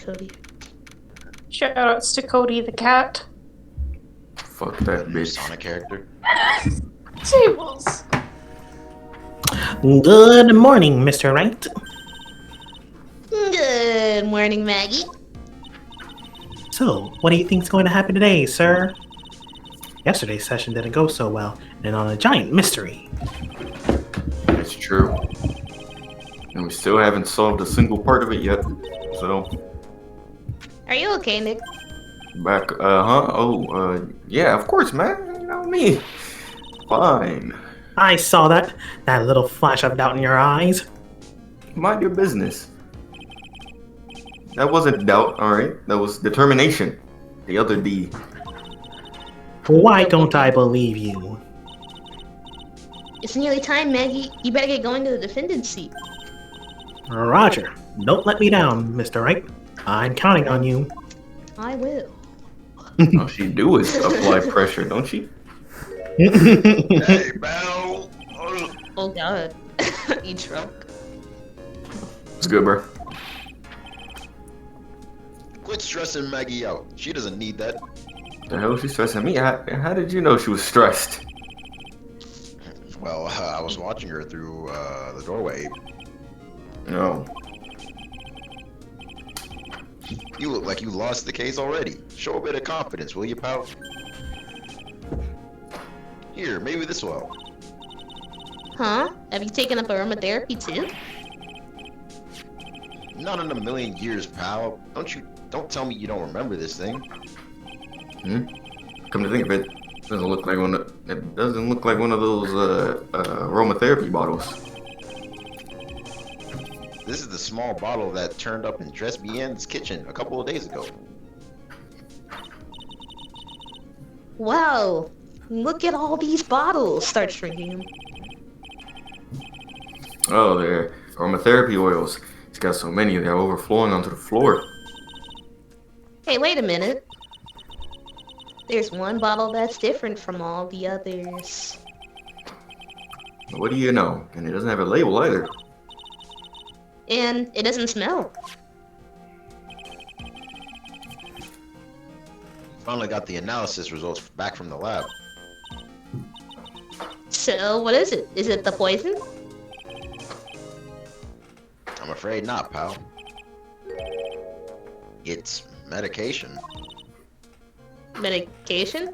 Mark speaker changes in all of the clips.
Speaker 1: Cody.
Speaker 2: Shoutouts to Cody the cat.
Speaker 3: Fuck that bitch.
Speaker 4: Sonic character.
Speaker 2: Tables.
Speaker 5: Good morning, Mr. Wright.
Speaker 1: Good morning, Maggie.
Speaker 5: So, what do you think's going to happen today, sir? Yesterday's session didn't go so well, and on a giant mystery.
Speaker 3: That's true. And we still haven't solved a single part of it yet. So,
Speaker 1: Are you okay, Nick?
Speaker 3: back, yeah, of course, man. You know me. Fine.
Speaker 5: I saw that little flash of doubt in your eyes.
Speaker 3: Mind your business. That wasn't doubt, alright? That was determination. The other D.
Speaker 5: Why don't I believe you?
Speaker 1: It's nearly time, Maggie. You better get going to the defendant's seat.
Speaker 5: Roger. Don't let me down, Mr. Wright. I'm counting on you.
Speaker 1: I will.
Speaker 3: All she do is apply pressure, don't she?
Speaker 4: Hey, Bell.
Speaker 1: Oh god. You drunk?
Speaker 3: It's good, bro.
Speaker 4: Quit stressing Maggie out. She doesn't need that.
Speaker 3: The hell she's stressing me? How did you know she was stressed?
Speaker 4: Well, I was watching her through the doorway.
Speaker 3: No.
Speaker 4: You look like you lost the case already. Show a bit of confidence, will you, pal? Here, maybe this will.
Speaker 1: Huh? Have you taken up aromatherapy too?
Speaker 4: Not in a million years, pal. Don't tell me you don't remember this thing.
Speaker 3: Come to think of it, it doesn't look like one of those aromatherapy bottles.
Speaker 4: This is the small bottle that turned up in Dresbien's kitchen a couple of days ago.
Speaker 1: Wow. Look at all these bottles. Start shrinking them.
Speaker 3: Oh, they're aromatherapy oils. It's got so many they're overflowing onto the floor.
Speaker 1: Hey, wait a minute. There's one bottle that's different from all the others.
Speaker 3: What do you know? And it doesn't have a label either.
Speaker 1: And it doesn't smell.
Speaker 4: Finally got the analysis results back from the lab.
Speaker 1: So, what is it? Is it the poison?
Speaker 4: I'm afraid not, pal. It's medication.
Speaker 1: Medication?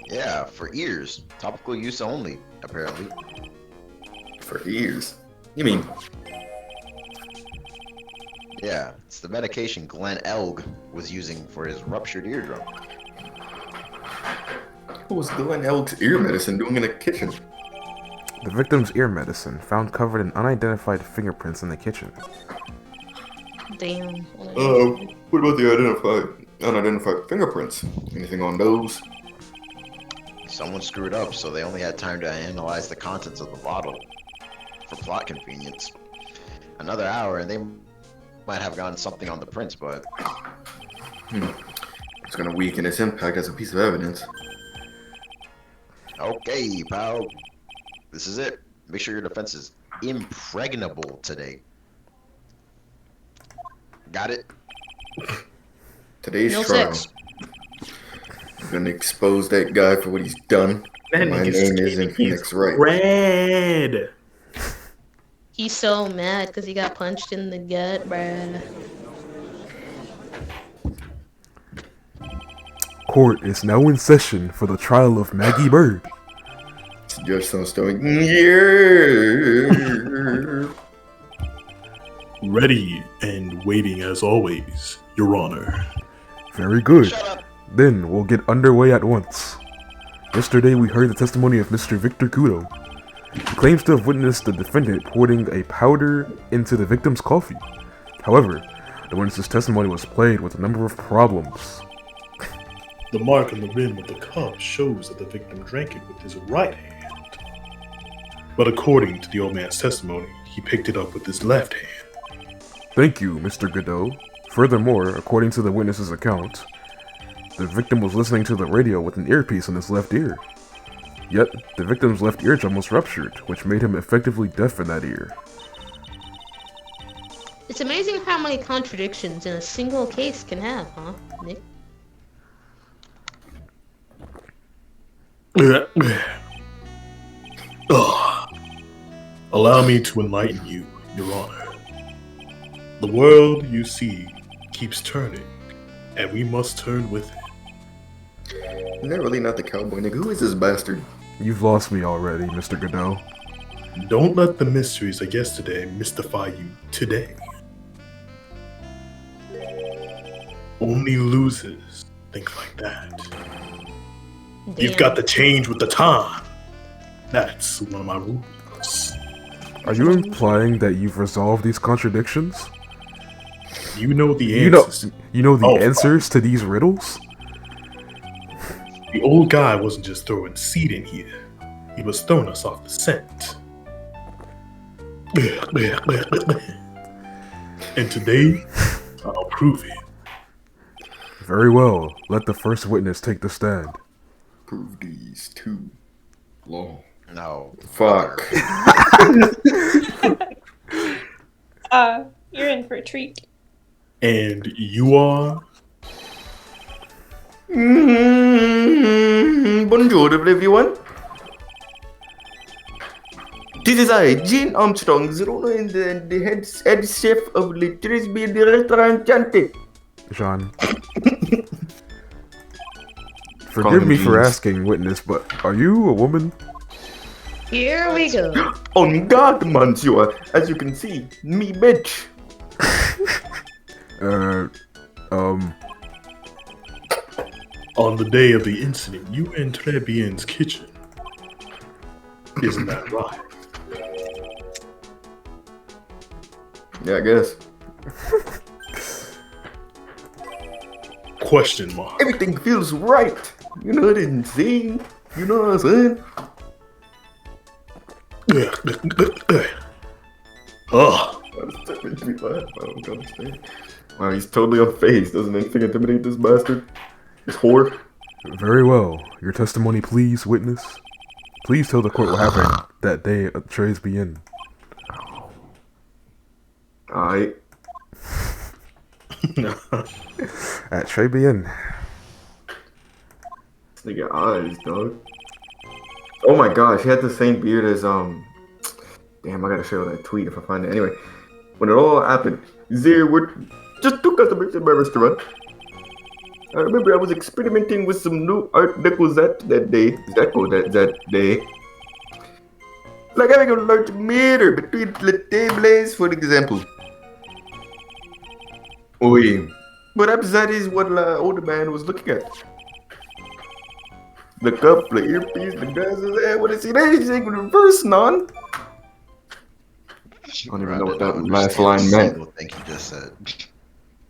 Speaker 4: Yeah, for ears. Topical use only, apparently.
Speaker 3: For ears. You mean?
Speaker 4: Yeah, it's the medication Glenn Elg was using for his ruptured eardrum.
Speaker 3: What was Glenn Elk's ear medicine doing in the kitchen?
Speaker 6: The victim's ear medicine found covered in unidentified fingerprints in the kitchen.
Speaker 1: Damn.
Speaker 3: What about the unidentified fingerprints? Anything on those?
Speaker 4: Someone screwed up, so they only had time to analyze the contents of the bottle. For plot convenience. Another hour and they might have gotten something on the prints, but...
Speaker 3: It's gonna weaken its impact as a piece of evidence.
Speaker 4: Okay, pal. This is it. Make sure your defense is impregnable today. Got it?
Speaker 3: Today's
Speaker 1: No
Speaker 3: trial.
Speaker 1: sex.
Speaker 3: I'm gonna expose that guy for what he's done.
Speaker 5: That
Speaker 3: My
Speaker 5: nigga's
Speaker 3: name is
Speaker 5: skinny.
Speaker 3: Phoenix Wright.
Speaker 5: Red.
Speaker 1: He's so mad because he got punched in the gut, bruh.
Speaker 6: Court is now in session for the trial of Maggie Bird.
Speaker 3: Judge Sunstone. Yeah.
Speaker 7: Ready and waiting as always, Your Honor.
Speaker 6: Very good.
Speaker 4: Shut up!
Speaker 6: Then we'll get underway at once. Yesterday we heard the testimony of Mr. Victor Kudo. He claims to have witnessed the defendant pouring a powder into the victim's coffee. However, the witness's testimony was plagued with a number of problems.
Speaker 7: The mark on the rim of the cup shows that the victim drank it with his right hand. But according to the old man's testimony, he picked it up with his left hand.
Speaker 6: Thank you, Mr. Godot. Furthermore, according to the witness's account, the victim was listening to the radio with an earpiece in his left ear. Yet, the victim's left eardrum was ruptured, which made him effectively deaf in that ear.
Speaker 1: It's amazing how many contradictions in a single case can have, huh, Nick?
Speaker 7: Allow me to enlighten you, Your Honor. The world you see keeps turning, and we must turn with it.
Speaker 3: Isn't that really not the cowboy nigga? Who is this bastard?
Speaker 6: You've lost me already, Mr. Godot.
Speaker 7: Don't let the mysteries of yesterday mystify you today. Only losers think like that. You've got to change with the time. That's one of my rules.
Speaker 6: Are you implying that you've resolved these contradictions?
Speaker 7: You know the
Speaker 6: You know,
Speaker 7: answers.
Speaker 6: you know the
Speaker 7: Oh,
Speaker 6: answers to these riddles?
Speaker 7: The old guy wasn't just throwing seed in here. He was throwing us off the scent. And today, I'll prove it.
Speaker 6: Very well. Let the first witness take the stand.
Speaker 3: Prove these two. Law.
Speaker 4: No.
Speaker 3: Fuck.
Speaker 2: You're in for a treat.
Speaker 7: And you are?
Speaker 3: Bonjour, everyone. This is I, Jean Armstrong, the head chef of Le Trisby Restaurant Chante.
Speaker 6: Jean. Forgive me for
Speaker 3: Jeans.
Speaker 6: asking, witness, but are you a woman?
Speaker 1: Here we go.
Speaker 3: On guard, monsieur. As you can see, me bitch.
Speaker 7: On the day of the incident, you were in Trebien's kitchen. Isn't that right?
Speaker 3: Yeah, I guess.
Speaker 7: Question mark.
Speaker 3: Everything feels right. You know what I'm saying? You know what I'm saying?
Speaker 7: Oh,
Speaker 3: That makes me laugh. I don't understand. Wow, he's totally unfazed. Doesn't anything intimidate this bastard? This whore.
Speaker 6: Very well. Your testimony, please, witness. Please tell the court what happened that day at Trey's Bien.
Speaker 3: Alright.
Speaker 6: At Trey Bien.
Speaker 3: This nigga eyes, dog. Oh my gosh, he had the same beard as damn, I gotta show that tweet if I find it. Anyway, when it all happened, there were just two customers in my restaurant. I remember I was experimenting with some new Art Deco that day. That day. Like having a large mirror between the tables, for example. Oui. Perhaps that is what the older man was looking at. The cup, the earpiece, the glasses, I want to see anything in reverse, non. I don't even know what that last line meant.
Speaker 4: Thing he just said.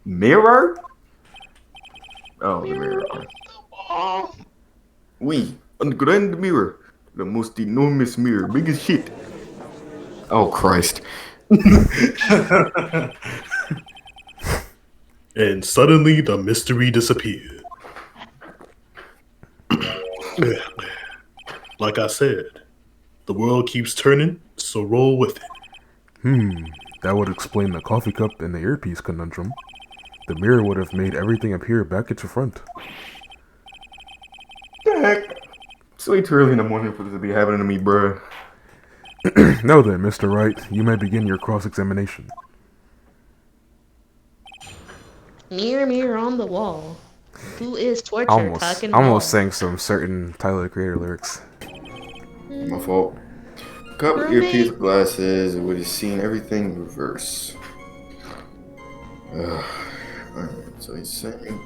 Speaker 3: Mirror? Oh, the mirror. Oui, a grand mirror. The most enormous mirror. Big as shit. Oh, Christ.
Speaker 7: and suddenly the mystery disappeared. Like I said, the world keeps turning, so roll with it.
Speaker 6: That would explain the coffee cup and the earpiece conundrum. The mirror would have made everything appear back at your front.
Speaker 3: Heck. It's way too early in the morning for this to be happening to me, bruh.
Speaker 6: Now then, Mr. Wright, you may begin your cross-examination.
Speaker 1: Mirror, mirror on the wall. Who is torture talking
Speaker 6: Almost
Speaker 1: ball?
Speaker 6: sang some certain Tyler the Creator lyrics.
Speaker 3: My fault. Cup, earpiece, glasses, it would have seen everything in reverse. Alright, so he's saying.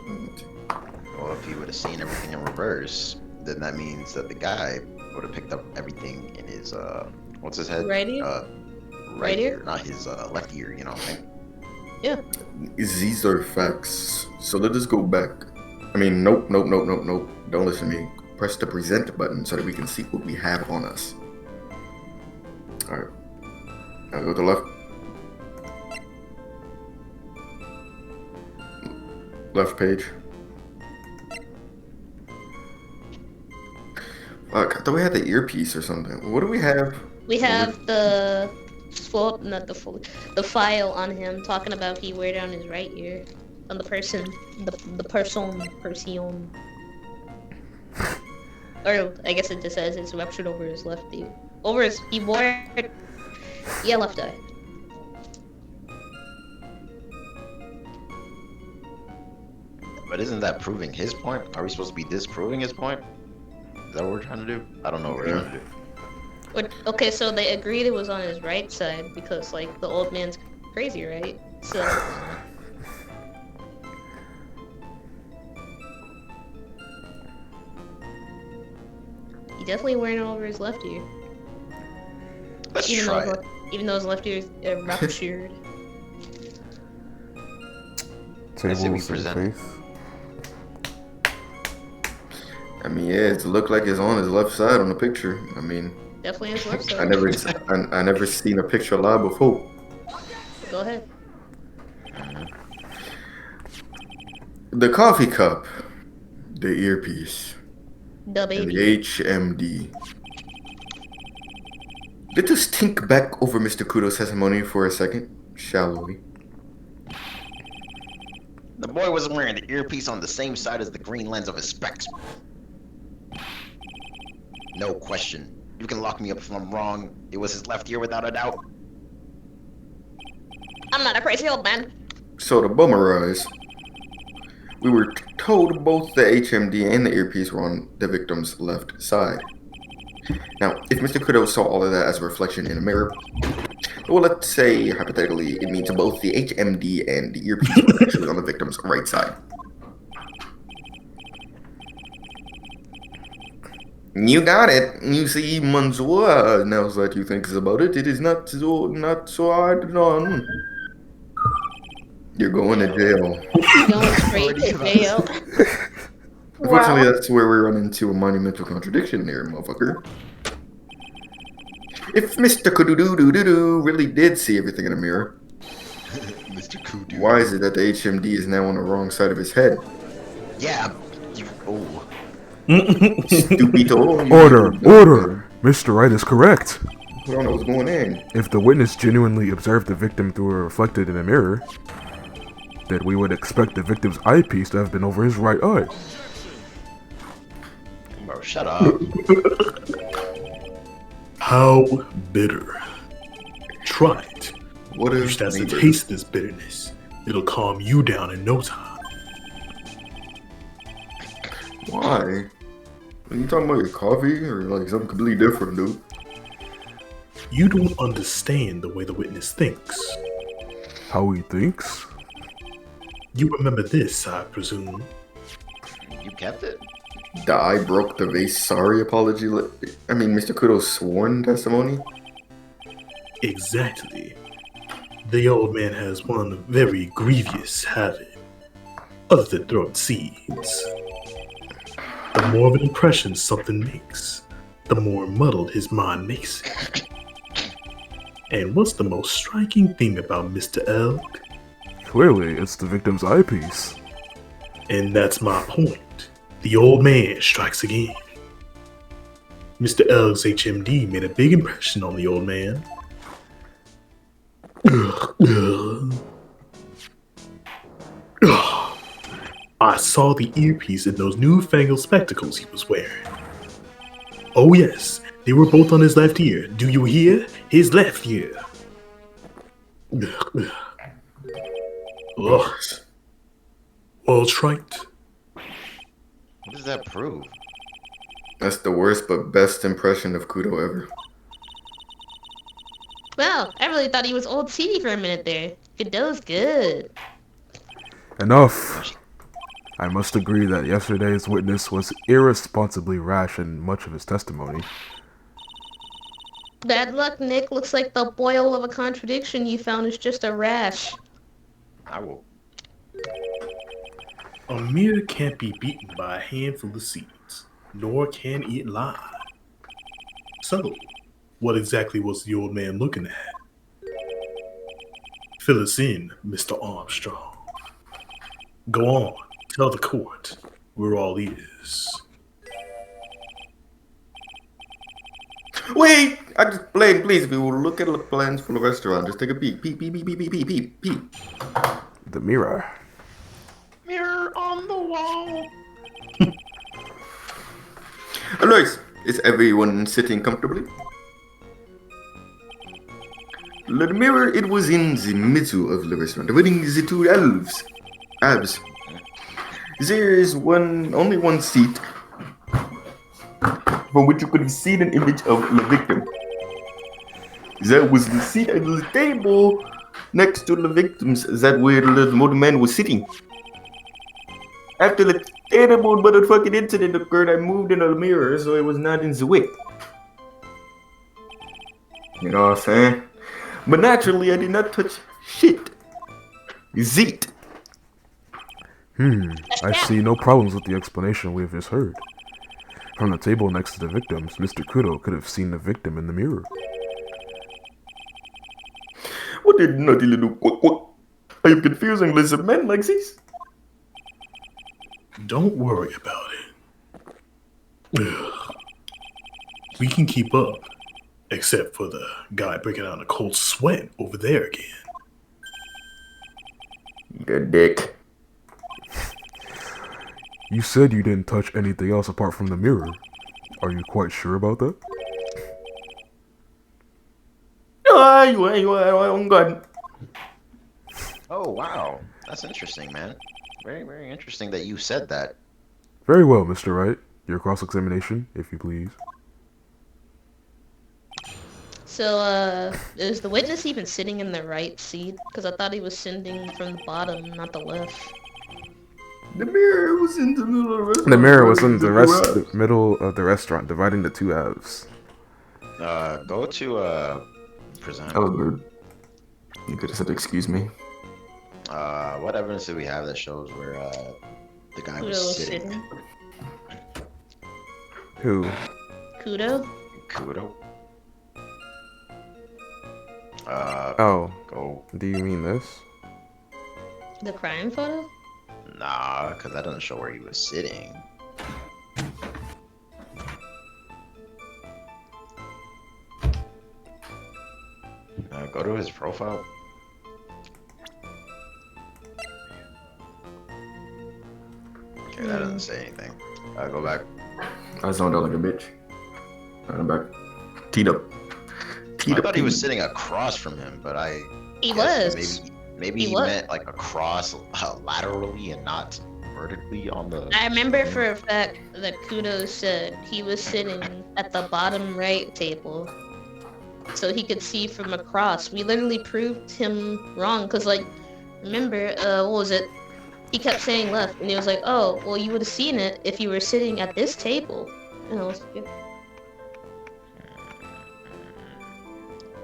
Speaker 4: Well, if he would have seen everything in reverse, then that means that the guy would have picked up everything in his what's his head?
Speaker 1: Right ear?
Speaker 4: Right ear, not his left ear. You know. Right?
Speaker 1: Yeah.
Speaker 3: These are facts. So let us go back. I mean, nope. Don't listen to me. Press the present button so that we can see what we have on us. Alright. Now go to the left. Left page. Fuck, I thought we had the earpiece or something. What do we have?
Speaker 1: We have the the file on him talking about he wear down his right ear on the person, person. Or I guess it just says it's ruptured over his left ear. He wore it. Yeah, left eye.
Speaker 4: But isn't that proving his point? Are we supposed to be disproving his point? Is that what we're trying to do? I don't know what we're trying to do.
Speaker 1: Okay, so they agreed it was on his right side because, like, the old man's crazy, right? So. He definitely wearing it over his left ear.
Speaker 4: Let's try it.
Speaker 1: Even though his left ear is ruptured.
Speaker 4: I say we
Speaker 6: Tables in
Speaker 4: present.
Speaker 6: face.
Speaker 3: I mean, yeah, it looked like it's on his left side on the picture. I mean,
Speaker 1: Definitely his left side.
Speaker 3: I never seen a picture live before.
Speaker 1: Go ahead.
Speaker 3: The coffee cup, the earpiece,
Speaker 1: The
Speaker 3: and
Speaker 1: baby.
Speaker 3: the HMD. Let us think back over Mr. Kudo's testimony for a second, shall we?
Speaker 4: The boy wasn't wearing the earpiece on the same side as the green lens of his specs. No question. You can lock me up if I'm wrong. It was his left ear without a doubt.
Speaker 1: I'm not a crazy old man.
Speaker 3: So to bummerize, we were told both the HMD and the earpiece were on the victim's left side. Now, if Mr. Kudo saw all of that as a reflection in a mirror, well, let's say, hypothetically, it means both the HMD and the earpiece were actually on the victim's right side. You got it. You see, Manzua, now that you think about it, it is not so hard done. You're going to jail.
Speaker 1: Going straight to jail.
Speaker 3: Unfortunately, that's where we run into a monumental contradiction there, motherfucker. If Mr. Kudu really did see everything in a mirror,
Speaker 4: Mr. Kudu.
Speaker 3: why is it that the HMD is now on the wrong side of his head?
Speaker 4: Yeah. Oh.
Speaker 3: Stupito.
Speaker 6: Order! Mr. Wright is correct.
Speaker 3: I don't know what's going on.
Speaker 6: If the witness genuinely observed the victim through a reflected in a mirror, then we would expect the victim's eyepiece to have been over his right eye.
Speaker 4: Bro, shut up.
Speaker 7: How bitter. Try it.
Speaker 3: What
Speaker 7: You
Speaker 3: is
Speaker 7: just have to
Speaker 3: neighbor?
Speaker 7: taste this bitterness. It'll calm you down in no time.
Speaker 3: Why? Are you talking about your coffee or like something completely different, dude?
Speaker 7: You don't understand the way the witness thinks.
Speaker 6: How he thinks?
Speaker 7: You remember this, I presume.
Speaker 4: You kept it?
Speaker 3: The I broke the vase sorry apology. I mean, Mr. Kudo's sworn testimony?
Speaker 7: Exactly. The old man has one very grievous habit, other than throwing seeds. The more of an impression something makes, the more muddled his mind makes it. And what's the most striking thing about Mr. Elk?
Speaker 6: Clearly, it's the victim's eyepiece.
Speaker 7: And that's my point. The old man strikes again. Mr. Elk's HMD made a big impression on the old man. I saw the earpiece in those newfangled spectacles he was wearing. Oh yes, they were both on his left ear. Do you hear? His left ear. Ugh. Well, trite.
Speaker 4: What does that prove?
Speaker 3: That's the worst but best impression of Kudo ever.
Speaker 1: Wow, I really thought he was old CD for a minute there. Godot's good.
Speaker 6: Enough! I must agree that yesterday's witness was irresponsibly rash in much of his testimony.
Speaker 1: Bad luck, Nick. Looks like the boil of a contradiction you found is just a rash.
Speaker 4: I will.
Speaker 7: A mirror can't be beaten by a handful of seeds, nor can it lie. So, what exactly was the old man looking at? Fill us in, Mr. Armstrong. Go on, tell the court. We're all ears.
Speaker 3: Wait! I just playing, please. If you will look at the plans for the restaurant, just take a peek. Peep, peep, peep, peep, peep, peep, peep, peep.
Speaker 6: The mirror.
Speaker 4: Mirror on the wall.
Speaker 3: Alois, is everyone sitting comfortably? The mirror, it was in the middle of the restaurant, dividing the two abs. There is only one seat from which you could have seen an image of the victim. That was the seat at the table next to the victims that where the man was sitting. After the terrible motherfucking incident occurred, I moved in the mirror so it was not in the way. You know what I'm saying? But naturally, I did not touch shit. Zeet.
Speaker 6: I see no problems with the explanation we have just heard. From the table next to the victims, Mr. Kudo could have seen the victim in the mirror.
Speaker 3: What did naughty little quack? Are you confusing lizard men like this?
Speaker 7: Don't worry about it. Ugh. We can keep up, except for the guy breaking out in a cold sweat over there again.
Speaker 3: Good dick.
Speaker 6: You said you didn't touch anything else apart from the mirror. Are you quite sure about that?
Speaker 3: I'm good.
Speaker 4: Oh wow, that's interesting, man. Very, very interesting that you said that.
Speaker 6: Very well, Mr. Wright. Your cross-examination, if you please.
Speaker 1: So, is the witness even sitting in the right seat? Because I thought he was sitting from the bottom, not the left.
Speaker 3: The mirror was in the middle of the restaurant.
Speaker 6: The mirror was in the middle of the restaurant, dividing the two halves.
Speaker 4: Go to present.
Speaker 3: That was weird. You could have said, "Excuse me."
Speaker 4: What evidence do we have that shows where the guy
Speaker 1: Kudo
Speaker 4: was
Speaker 1: was
Speaker 4: sitting?
Speaker 1: sitting.
Speaker 6: Who?
Speaker 1: Kudo?
Speaker 4: Kudo.
Speaker 6: Oh,
Speaker 4: Go.
Speaker 6: do you mean this?
Speaker 1: The crime photo?
Speaker 4: Nah, because that doesn't show where he was sitting. Go to his profile. Okay, that doesn't say anything. Go back.
Speaker 3: I zoned out like a bitch. Alright, I'm back. Teed up.
Speaker 4: I thought he was sitting across from him, but
Speaker 1: He
Speaker 4: guess
Speaker 1: was.
Speaker 4: Maybe
Speaker 1: He
Speaker 4: he
Speaker 1: was.
Speaker 4: meant like across laterally and not vertically on the.
Speaker 1: I remember for a fact that Kudo said he was sitting at the bottom right table. So he could see from across. We literally proved him wrong, because, like, remember, what was it? He kept saying left, and he was like, oh, well, you would have seen it if you were sitting at this table. And I was like, yeah.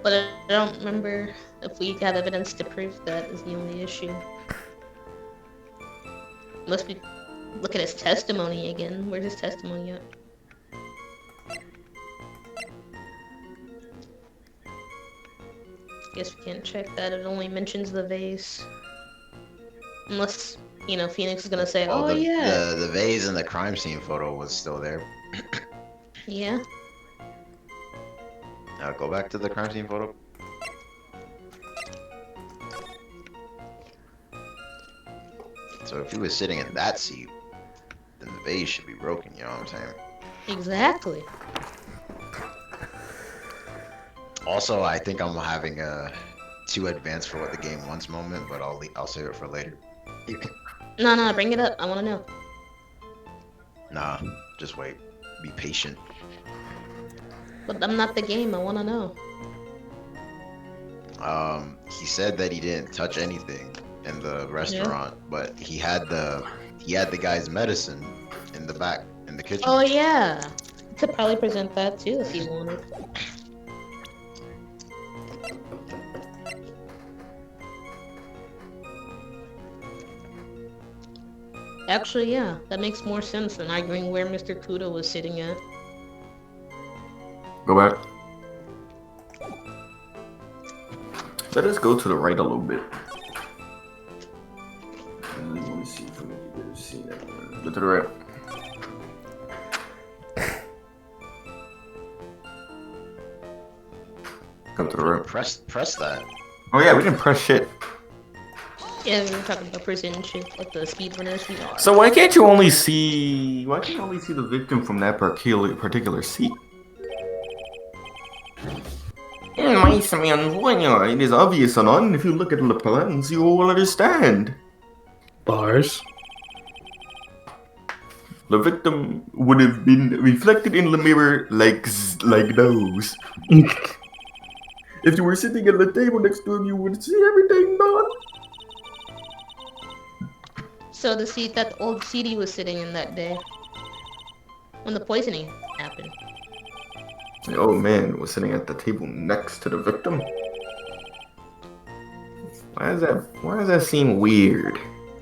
Speaker 1: But I don't remember if we have evidence to prove that is the only issue. Unless we look at his testimony again. Where's his testimony at? Guess we can't check that. It only mentions the vase. Unless, you know, Phoenix is gonna say,
Speaker 4: Well,
Speaker 1: oh yeah.
Speaker 4: the vase in the crime scene photo was still there.
Speaker 1: Yeah.
Speaker 4: Now go back to the crime scene photo. So if he was sitting in that seat, then the vase should be broken. You know what I'm saying?
Speaker 1: Exactly.
Speaker 4: Also, I think I'm having a too advanced for what the game wants moment, but I'll save it for later.
Speaker 1: No, bring it up. I wanna know.
Speaker 4: Nah, just wait. Be patient.
Speaker 1: But I'm not the game. I wanna know.
Speaker 4: He said that he didn't touch anything in the restaurant, but he had the guy's medicine in the back in the kitchen.
Speaker 1: Oh yeah. You could probably present that too if you wanted. Actually, yeah, that makes more sense than arguing where Mr. Kudo was sitting at.
Speaker 3: Go back. Let us go to the right a little bit. Let me see if we can see that one. Go to the right. Come to the right.
Speaker 4: Press that.
Speaker 3: Oh yeah, we didn't press shit.
Speaker 1: Yeah, we were talking about prison shit, like the speedrunners. We are.
Speaker 3: So why can't you only see? Why can't you only see the victim from that particular seat? My man, it is obvious, Anon. If you look at the plans, you will understand.
Speaker 7: Bars.
Speaker 3: The victim would have been reflected in the mirror like those. If you were sitting at the table next to him, you would see everything done.
Speaker 1: So the seat that old CD was sitting in that day, when the poisoning happened.
Speaker 3: The old man was sitting at the table next to the victim. Why does that seem weird?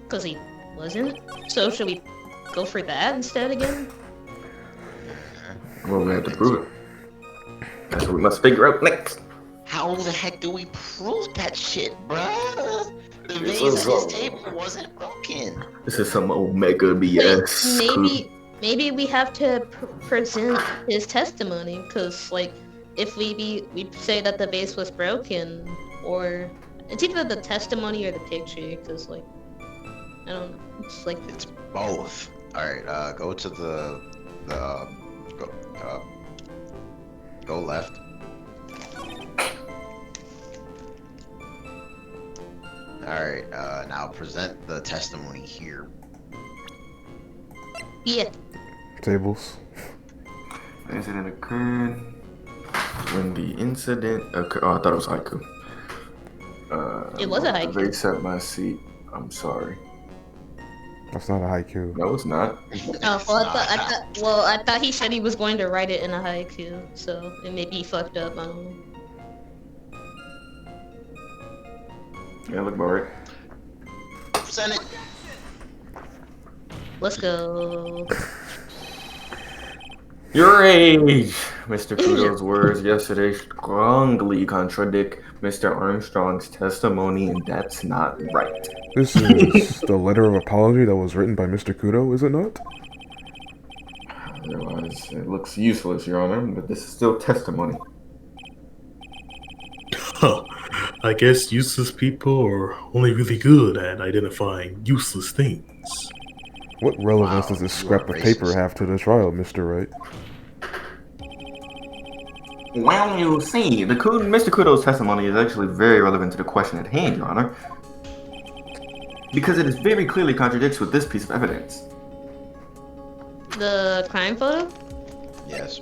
Speaker 1: Because he wasn't. So should we go for that instead again?
Speaker 3: Well, we have to prove it. That's what we must figure out next.
Speaker 4: How the heck do we prove that shit, bruh? The
Speaker 3: It's
Speaker 4: vase
Speaker 3: so
Speaker 4: at his
Speaker 3: wrong.
Speaker 4: table wasn't broken.
Speaker 3: This is some Omega BS.
Speaker 1: Wait, maybe we have to present his testimony, because like if we say that the vase was broken, or it's either the testimony or the picture, because like I don't know, it's like
Speaker 4: It's both. Alright, go to go left. Alright, now present the testimony here.
Speaker 1: yeah.
Speaker 6: Tables.
Speaker 3: The incident occurred when the incident occurred. Oh, I thought it was haiku.
Speaker 1: It was a
Speaker 3: The
Speaker 1: haiku.
Speaker 3: vase at my seat. I'm sorry.
Speaker 6: That's not a haiku.
Speaker 3: No, it's not.
Speaker 1: Oh, well, I thought he said he was going to write it in a haiku, so it maybe he fucked up. I don't know.
Speaker 3: Yeah, look about right.
Speaker 4: Present it.
Speaker 1: Let's go.
Speaker 3: Your age! Mr. Kudo's words yesterday strongly contradict Mr. Armstrong's testimony, and that's not right.
Speaker 6: This is the letter of apology that was written by Mr. Kudo, is it not?
Speaker 3: Otherwise, it looks useless, Your Honor, but this is still testimony.
Speaker 7: Huh. I guess useless people are only really good at identifying useless things.
Speaker 6: What relevance
Speaker 4: Wow,
Speaker 6: does this
Speaker 4: you
Speaker 6: scrap
Speaker 4: are
Speaker 6: of paper
Speaker 4: racist.
Speaker 6: have to the trial, Mr. Wright?
Speaker 3: Well, you see, Mr. Kudo's testimony is actually very relevant to the question at hand, Your Honor, because it is very clearly contradicts with this piece of evidence.
Speaker 1: The crime photo?
Speaker 4: Yes.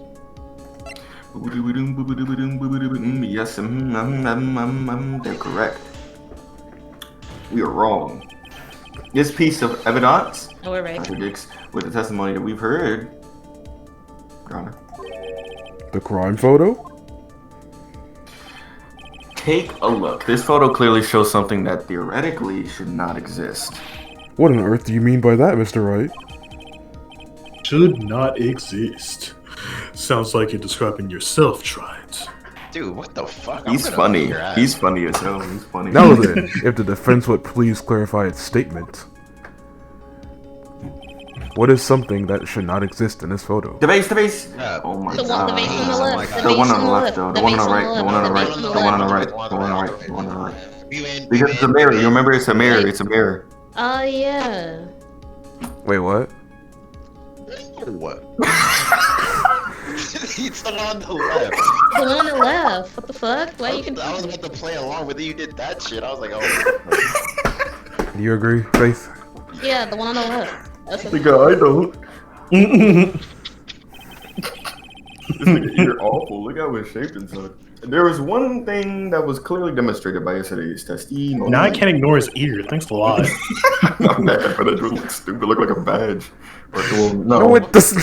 Speaker 3: Yes, they're correct. We are wrong. This piece of evidence
Speaker 1: Oh, we're right.
Speaker 3: contradicts with the testimony that we've heard, Your Honor.
Speaker 6: The crime photo?
Speaker 3: Take a look. This photo clearly shows something that theoretically should not exist.
Speaker 6: What on earth do you mean by that, Mr. Wright?
Speaker 7: Should not exist. Sounds like you're describing yourself, Wright.
Speaker 4: Dude, what the fuck?
Speaker 3: He's
Speaker 4: I'm gonna
Speaker 3: funny.
Speaker 4: beat your ass.
Speaker 3: He's funny as hell. He's funny.
Speaker 6: Now then, if the defense would please clarify its statement. What is something that should not exist in this photo?
Speaker 3: The base.
Speaker 4: Yeah.
Speaker 3: Oh my
Speaker 1: The
Speaker 3: god.
Speaker 1: one on the
Speaker 4: Oh
Speaker 1: left.
Speaker 4: my
Speaker 1: The
Speaker 4: God.
Speaker 3: The
Speaker 1: vase
Speaker 3: one on
Speaker 1: on
Speaker 3: the left, though. The one on the right. The one on the right. The one on the right. The one on the right. The one on the right.
Speaker 4: You win.
Speaker 3: Because it's a mirror. You remember it's a mirror. It's a mirror.
Speaker 1: Oh yeah.
Speaker 6: Wait, what?
Speaker 4: What? It's the one on the left.
Speaker 1: The one on the left. What the fuck? Why you
Speaker 4: I was
Speaker 1: can?
Speaker 4: about to play along with you. You did that shit. I was like, oh.
Speaker 6: Do you agree, Faith?
Speaker 1: Yeah, the one on the left. That's what...
Speaker 3: Nigga, I don't. This nigga ear awful. Look how it's shaped inside. There was one thing that was clearly demonstrated by yesterday's testimony.
Speaker 7: Now I can't ignore his ear. Thanks a lot.
Speaker 3: Not bad, but it would look stupid. Look like a badge. Or, well, no,
Speaker 6: No, it doesn't.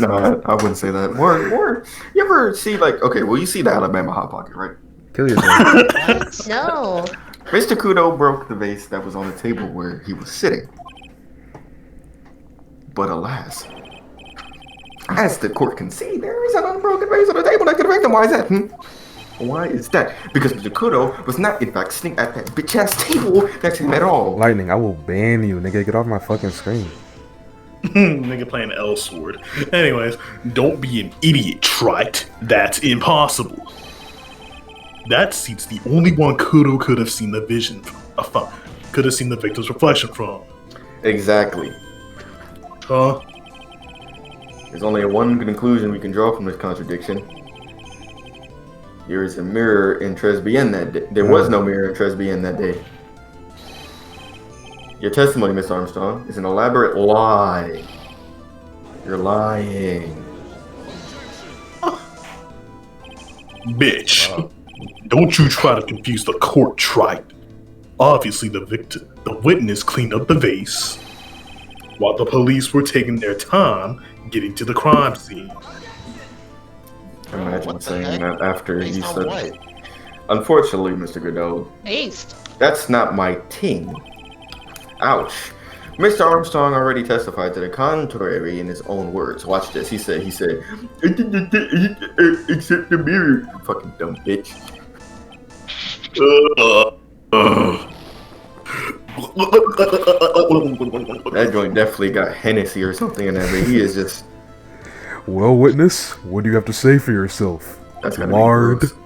Speaker 3: no, I wouldn't say that. More. You ever see okay? Well, you see the Alabama Hot Pocket, right?
Speaker 6: Kill yourself.
Speaker 1: No.
Speaker 3: Mr. Kudo broke the vase that was on the table where he was sitting. But alas, as the court can see, there is an unbroken vase on the table that could affect him. Why is that? Why is that? Because Mr. Kudo was not, in fact, sitting at that bitch-ass table next to him at all.
Speaker 6: Lightning, I will ban you, nigga. Get off my fucking screen.
Speaker 7: Nigga playing L sword. Anyways, don't be an idiot, Trite. That's impossible. That seat's the only one Kudo could have seen the vision from. Could have seen the victim's reflection from.
Speaker 3: Exactly.
Speaker 7: Huh?
Speaker 3: There's only one conclusion we can draw from this contradiction. There is a mirror in Tresby that day. There was no mirror in Tresby that day. Your testimony, Miss Armstrong, is an elaborate lie. You're lying.
Speaker 7: Bitch. Don't you try to confuse the court, Wright. Obviously, the witness cleaned up the vase while the police were taking their time getting to the crime scene.
Speaker 3: Imagine
Speaker 4: What the
Speaker 3: saying
Speaker 4: heck?
Speaker 3: that after
Speaker 4: Based
Speaker 3: you
Speaker 4: on
Speaker 3: said.
Speaker 4: what?
Speaker 3: Unfortunately, Mr. Godot,
Speaker 1: Based.
Speaker 3: that's not my thing. Ouch. Mr. Armstrong already testified to the contrary in his own words. Watch this. He said, except the mirror. Fucking dumb bitch. That joint definitely got Hennessy or something in there, but he is just.
Speaker 6: Well, witness, what do you have to say for yourself?
Speaker 3: That's gotta
Speaker 6: Lard.
Speaker 3: be gross.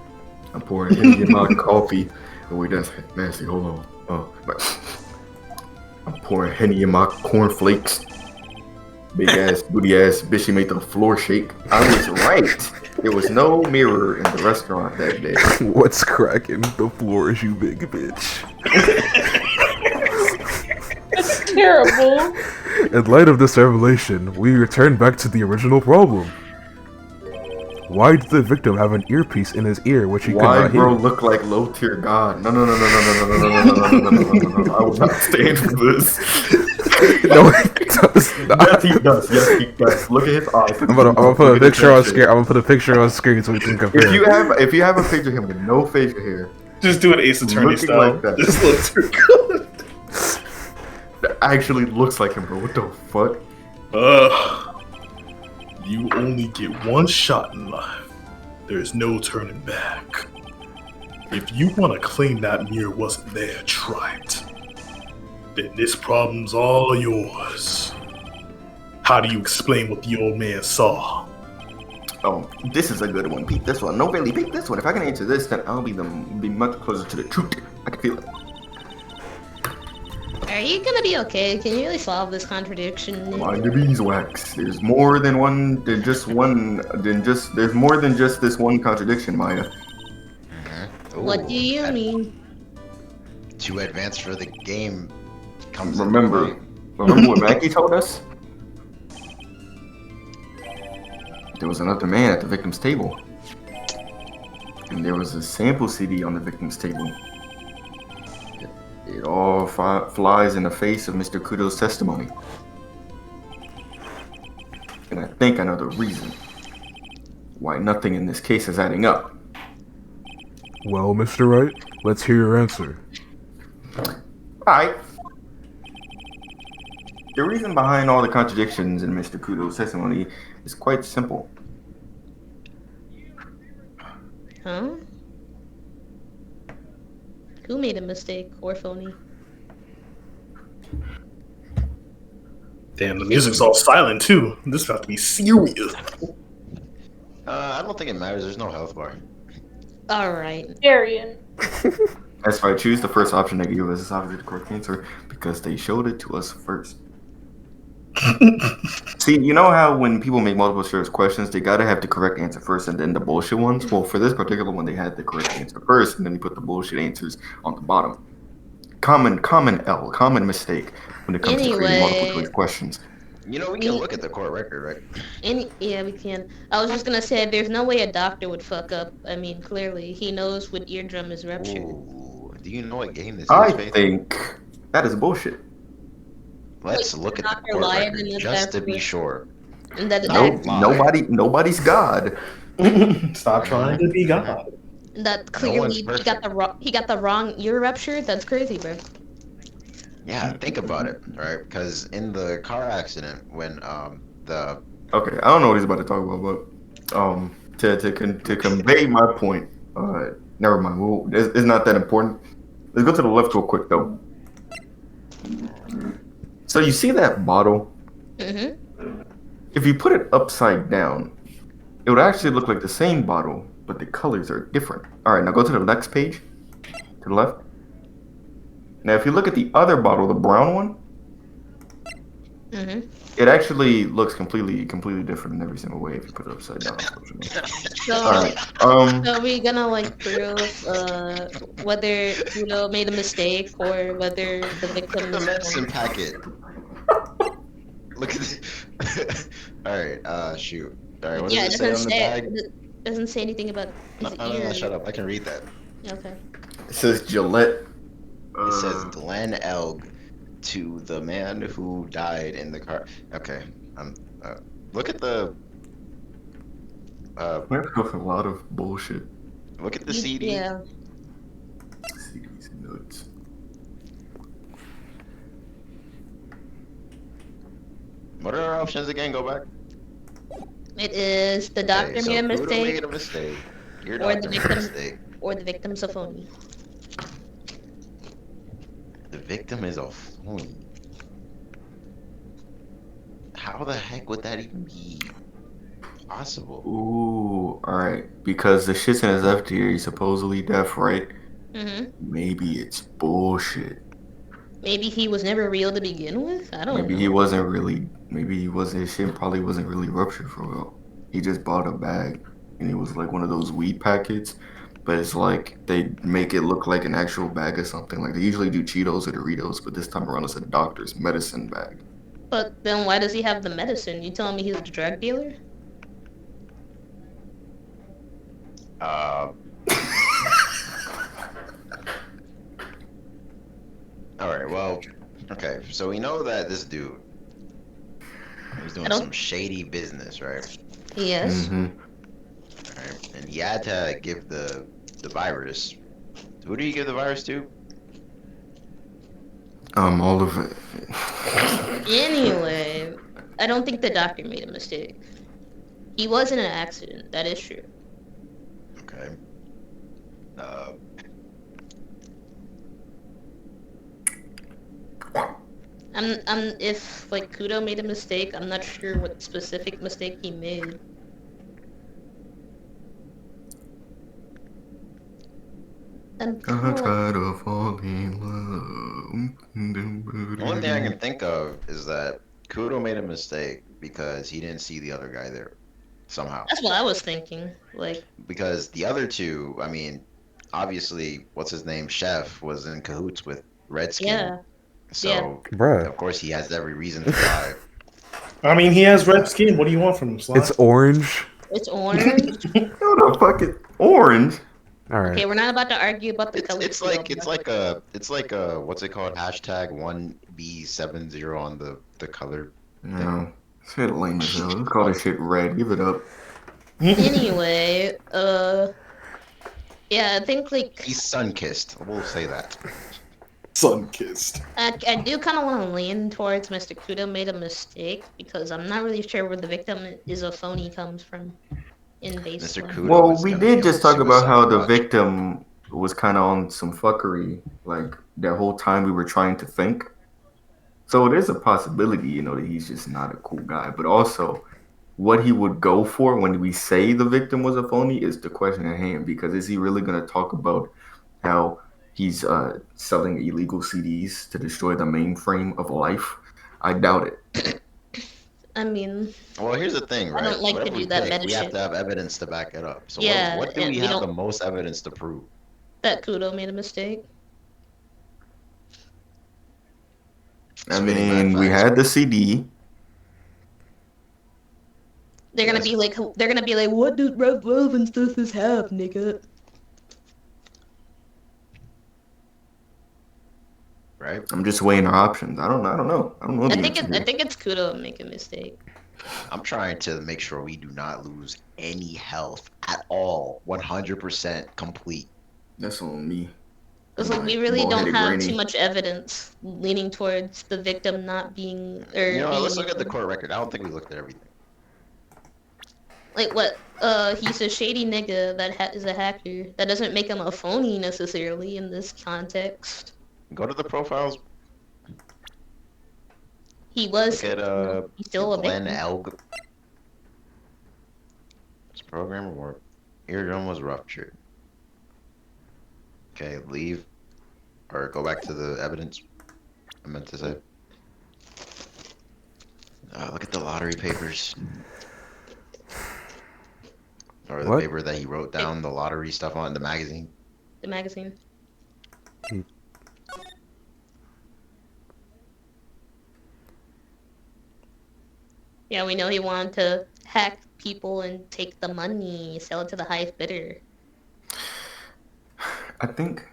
Speaker 3: I'm pouring Henny in my coffee. Oh wait, that's nasty. Hold on. Oh, but I'm pouring Henny in my cornflakes. Big ass, booty ass bitch, she made the floor shake. I was right. There was no mirror in the restaurant that day.
Speaker 6: What's cracking? The floor is you, big bitch.
Speaker 2: That's terrible.
Speaker 6: In light of this revelation, we return back to the original problem. Why did the victim have an earpiece in his ear which he could
Speaker 3: Why
Speaker 6: not
Speaker 3: bro
Speaker 6: hear?
Speaker 3: look like low tier god? No. I will not stand for this.
Speaker 6: No, it does not.
Speaker 3: Yes, he does. Yes, he does. Look at his eyes.
Speaker 6: I'm gonna put a picture on screen. I'm gonna put a picture on screen so we can compare.
Speaker 3: If you have a picture of him with no facial hair,
Speaker 7: Just do an Ace Attorney
Speaker 3: looking
Speaker 7: style.
Speaker 3: like that.
Speaker 7: Just look too good.
Speaker 3: that actually looks like him, bro. What the fuck?
Speaker 7: You only get one shot in life. There's no turning back. If you want to claim that mirror wasn't there, try it. Then this problem's all yours. How do you explain what the old man saw?
Speaker 3: Oh, this is a good one. Peep this one. No, really, peep this one. If I can answer this, then I'll be much closer to the truth. I can feel it.
Speaker 1: Are you gonna be okay? Can you really solve this contradiction?
Speaker 3: Mind the beeswax. There's more than one. There's more than just this one contradiction, Maya.
Speaker 1: What do you
Speaker 4: Ooh,
Speaker 1: mean?
Speaker 4: Too advanced for the game. Comes into
Speaker 3: Remember
Speaker 4: play.
Speaker 3: what Mackie told us? There was another man at the victim's table, and there was a sample CD on the victim's table. It all flies in the face of Mr. Kudo's testimony. And I think I know the reason why nothing in this case is adding up.
Speaker 6: Well, Mr. Wright, let's hear your answer.
Speaker 3: Alright. The reason behind all the contradictions in Mr. Kudo's testimony is quite simple.
Speaker 1: Huh? Who made a mistake or phony?
Speaker 7: Damn, the music's all silent too. This is about to be serious.
Speaker 4: I don't think it matters. There's no health bar.
Speaker 1: Alright.
Speaker 2: Darian.
Speaker 3: That's why I choose the first option they gave us is obviously the correct answer because they showed it to us first. See, you know how when people make multiple choice questions, they gotta have the correct answer first and then the bullshit ones? Well, for this particular one, they had the correct answer first and then they put the bullshit answers on the bottom. Common mistake when it comes to creating multiple
Speaker 1: Anyway.
Speaker 3: choice questions.
Speaker 4: You know, we can look at the court record, right?
Speaker 1: Yeah, we can. I was just gonna say, there's no way a doctor would fuck up. I mean, clearly, he knows when eardrum is ruptured.
Speaker 4: Ooh, do you know what game this
Speaker 3: I
Speaker 4: is, Faith?
Speaker 3: think that is bullshit.
Speaker 4: Let's
Speaker 1: Wait,
Speaker 4: look at the
Speaker 1: Dr.
Speaker 4: court
Speaker 1: Lion
Speaker 4: record
Speaker 1: and the
Speaker 4: just to
Speaker 1: doctor-
Speaker 4: be sure.
Speaker 1: And that,
Speaker 3: No,
Speaker 1: that,
Speaker 3: nobody's God.
Speaker 7: Stop trying to be God.
Speaker 1: that clearly
Speaker 4: one's
Speaker 1: he got
Speaker 4: perfect.
Speaker 1: the wrong ear rupture. That's crazy, bro.
Speaker 4: Yeah, think about it, right? Because in the car accident, when the
Speaker 3: Okay, I don't know what he's about to talk about, but to convey my point, never mind. It's not that important. Let's go to the left real quick though. So you see that bottle?
Speaker 1: Mm-hmm.
Speaker 3: If you put it upside down, it would actually look like the same bottle, but the colors are different. All right, now go to the next page, to the left. Now, if you look at the other bottle, the brown one, it actually looks completely different in every single way if you put it upside down. Unfortunately.
Speaker 1: So,
Speaker 3: All right.
Speaker 1: so are we gonna like prove whether Kudo made a mistake or whether the
Speaker 4: Look
Speaker 1: victim
Speaker 4: at the
Speaker 1: is
Speaker 4: medicine
Speaker 1: wrong?
Speaker 4: packet. Look at the. Alright, shoot. Alright, what does
Speaker 1: Yeah,
Speaker 4: it
Speaker 1: it
Speaker 4: say
Speaker 1: doesn't
Speaker 4: on the
Speaker 1: say
Speaker 4: bag?
Speaker 1: it doesn't say anything about
Speaker 4: No,
Speaker 1: his
Speaker 4: no, no,
Speaker 1: ear.
Speaker 4: no, shut up. I can read that.
Speaker 1: Okay.
Speaker 3: It says Gillette.
Speaker 4: It says Glenn Elg to the man who died in the car. Okay. Uh, look at the.
Speaker 3: We have to go for a lot of bullshit.
Speaker 4: Look at the CD.
Speaker 1: Yeah.
Speaker 3: CDs nuts.
Speaker 4: What are our options again? Go back.
Speaker 1: It is the doctor
Speaker 4: Okay, so
Speaker 1: made a
Speaker 4: Kudo
Speaker 1: mistake,
Speaker 4: made a mistake. Your
Speaker 1: or the
Speaker 4: doctor made a
Speaker 1: victim,
Speaker 4: mistake.
Speaker 1: or the victim's a phony.
Speaker 4: The victim is a phony. How the heck would that even be possible?
Speaker 3: Ooh, alright. Because the shit's in his left ear, he's supposedly deaf, right? Maybe it's bullshit.
Speaker 1: Maybe he was never real to begin with. I don't
Speaker 3: Maybe
Speaker 1: know.
Speaker 3: he wasn't really. Maybe he wasn't. His shit probably wasn't really ruptured for real. He just bought a bag, and it was like one of those weed packets. But it's like they make it look like an actual bag or something. Like they usually do Cheetos or Doritos, but this time around it's a doctor's medicine bag.
Speaker 1: But then why does he have the medicine? You telling me he's a drug dealer?
Speaker 4: Uh. Alright, well, okay, so we know that this dude was doing some shady business, right?
Speaker 1: Yes.
Speaker 4: Right? And he had to give the virus. Who do you give the virus to?
Speaker 3: All of it.
Speaker 1: Anyway, I don't think the doctor made a mistake. He was in an accident. That is true.
Speaker 4: Okay.
Speaker 1: If like Kudo made a mistake, I'm not sure what specific mistake he made. I'm
Speaker 3: I
Speaker 1: kinda
Speaker 3: try to fall in love.
Speaker 4: The only thing I can think of is that Kudo made a mistake because he didn't see the other guy there somehow.
Speaker 1: That's what I was thinking. Like,
Speaker 4: Because the other two, I mean, obviously, what's his name, Chef, was in cahoots with Redskin.
Speaker 1: yeah.
Speaker 4: So,
Speaker 6: Bruh.
Speaker 4: of course, he has every reason to lie.
Speaker 7: I mean, he has red skin. What do you want from him, Sly?
Speaker 6: It's orange.
Speaker 1: It's orange.
Speaker 3: What the fuck is orange?
Speaker 6: All right.
Speaker 1: Okay, we're not about to argue about the color.
Speaker 4: It's like a what's it called? Hashtag 1B70 on the color.
Speaker 3: No, shit lame as hell. Let's call this shit red. Give it up.
Speaker 1: Anyway, yeah, I think like
Speaker 4: He's sun-kissed. We'll say that.
Speaker 3: Sun-kissed.
Speaker 1: I do kind of want to lean towards Mr. Kudo made a mistake because I'm not really sure where the victim is a phony comes from in baseline.
Speaker 4: Kudo
Speaker 3: Well,
Speaker 4: is
Speaker 3: we
Speaker 4: gonna
Speaker 3: did
Speaker 4: be
Speaker 3: just
Speaker 4: on
Speaker 3: talk about how
Speaker 4: suicide
Speaker 3: the
Speaker 4: watch.
Speaker 3: victim was kind of on some fuckery, like that whole time we were trying to think. So it is a possibility, you know, that he's just not a cool guy. But also, what he would go for when we say the victim was a phony is the question at hand. Because is he really going to talk about how he's selling illegal CDs to destroy the mainframe of life? I doubt it.
Speaker 1: I mean,
Speaker 4: Well, here's the thing, right?
Speaker 1: I don't like to
Speaker 4: Whatever
Speaker 1: do
Speaker 4: we
Speaker 1: that
Speaker 4: pick,
Speaker 1: meta
Speaker 4: we have
Speaker 1: shit.
Speaker 4: to have evidence to back it up. So
Speaker 1: Yeah,
Speaker 4: what do
Speaker 1: and
Speaker 4: we
Speaker 1: we
Speaker 4: have the
Speaker 1: don't-
Speaker 4: most evidence to prove?
Speaker 1: that Kudo made a mistake.
Speaker 3: I
Speaker 4: Spitting
Speaker 3: mean,
Speaker 4: mad
Speaker 3: we
Speaker 4: facts.
Speaker 3: had the CD.
Speaker 1: They're gonna be like, what does relevance does this have, nigga?
Speaker 4: Right?
Speaker 3: I'm just weighing our options. I don't know. I don't know the
Speaker 1: I think
Speaker 3: answer here.
Speaker 1: it's Kudo make a mistake.
Speaker 4: I'm trying to make sure we do not lose any health at all. 100% complete.
Speaker 3: That's on me.
Speaker 1: It's like we really don't
Speaker 3: Bald-headed
Speaker 1: have
Speaker 3: granny.
Speaker 1: too much evidence leaning towards the victim not being or
Speaker 4: You know,
Speaker 1: being
Speaker 4: let's look at the court record. I don't think we looked at everything.
Speaker 1: like what he's a shady nigga that is a hacker. That doesn't make him a phony necessarily in this context.
Speaker 4: Go to the profiles.
Speaker 1: He was
Speaker 4: Look at
Speaker 1: he's still a
Speaker 4: Glenn
Speaker 1: victim.
Speaker 4: Elg. It's programmer or Eardrum was ruptured. Okay, leave. Or go back to the evidence. I meant to say. Look at the lottery papers. Or the
Speaker 6: What?
Speaker 4: paper that he wrote down the lottery stuff on, the magazine.
Speaker 1: The magazine. Yeah, we know he wanted to hack people and take the money, sell it to the highest bidder.
Speaker 3: I think.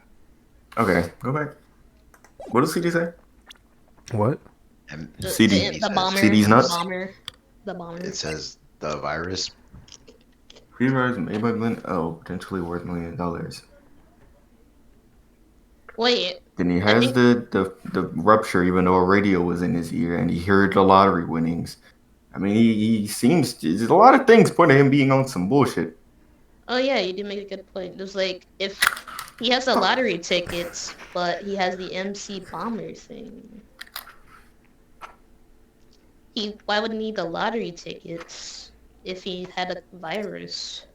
Speaker 3: Okay, go back. What does CD say?
Speaker 6: What?
Speaker 4: And
Speaker 3: CD.
Speaker 1: The bomber.
Speaker 3: CD's nuts?
Speaker 1: The bomber.
Speaker 4: it says the virus.
Speaker 3: Pre-rise made by Glenn L. Potentially worth $1 million.
Speaker 1: Wait.
Speaker 3: Then he
Speaker 1: I
Speaker 3: has
Speaker 1: think-
Speaker 3: the rupture, even though a radio was in his ear, and he heard the lottery winnings. I mean, he seems. There's a lot of things pointing to him being on some bullshit.
Speaker 1: Oh yeah, you did make a good point. There's like, if he has the lottery tickets, but he has the MC bomber thing. Why would he need the lottery tickets if he had a virus?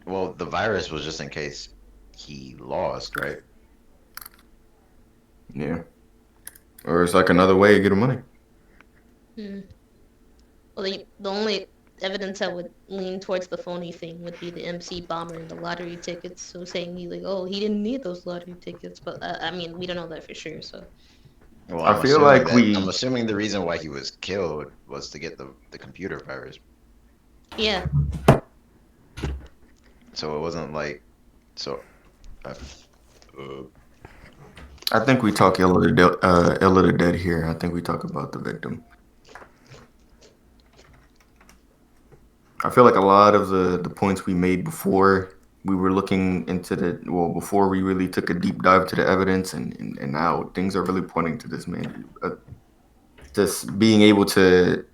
Speaker 4: Well, the virus was just in case he lost, right?
Speaker 3: Yeah. Or it's like another way to get him money.
Speaker 1: Well, the only evidence that would lean towards the phony thing would be the MC bomber and the lottery tickets. So saying he didn't need those lottery tickets, but I mean, we don't know that for sure. So
Speaker 4: Well,
Speaker 3: I feel like
Speaker 4: I'm assuming the reason why he was killed was to get the computer virus.
Speaker 1: yeah,
Speaker 4: So it wasn't like
Speaker 3: I think we talk ill of the dead here. I think we talk about the victim. I feel like a lot of the points we made before we were looking into before we really took a deep dive to the evidence, and now things are really pointing to this man. Just being able to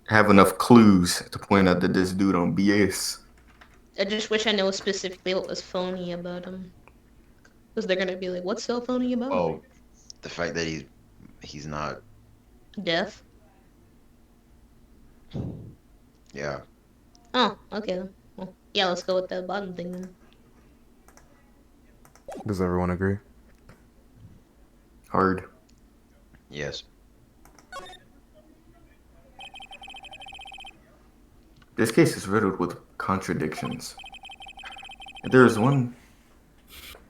Speaker 3: have enough clues to point out that this dude on BS.
Speaker 1: I just wish I know specifically what was phony about him, because they're gonna be like, "What's so phony about him?"
Speaker 4: oh, the fact that he's not.
Speaker 1: Death.
Speaker 4: Yeah.
Speaker 1: Oh, okay then. Well, yeah, let's go with that bottom thing then.
Speaker 6: Does everyone agree?
Speaker 3: Hard.
Speaker 4: Yes.
Speaker 3: This case is riddled with contradictions. There's one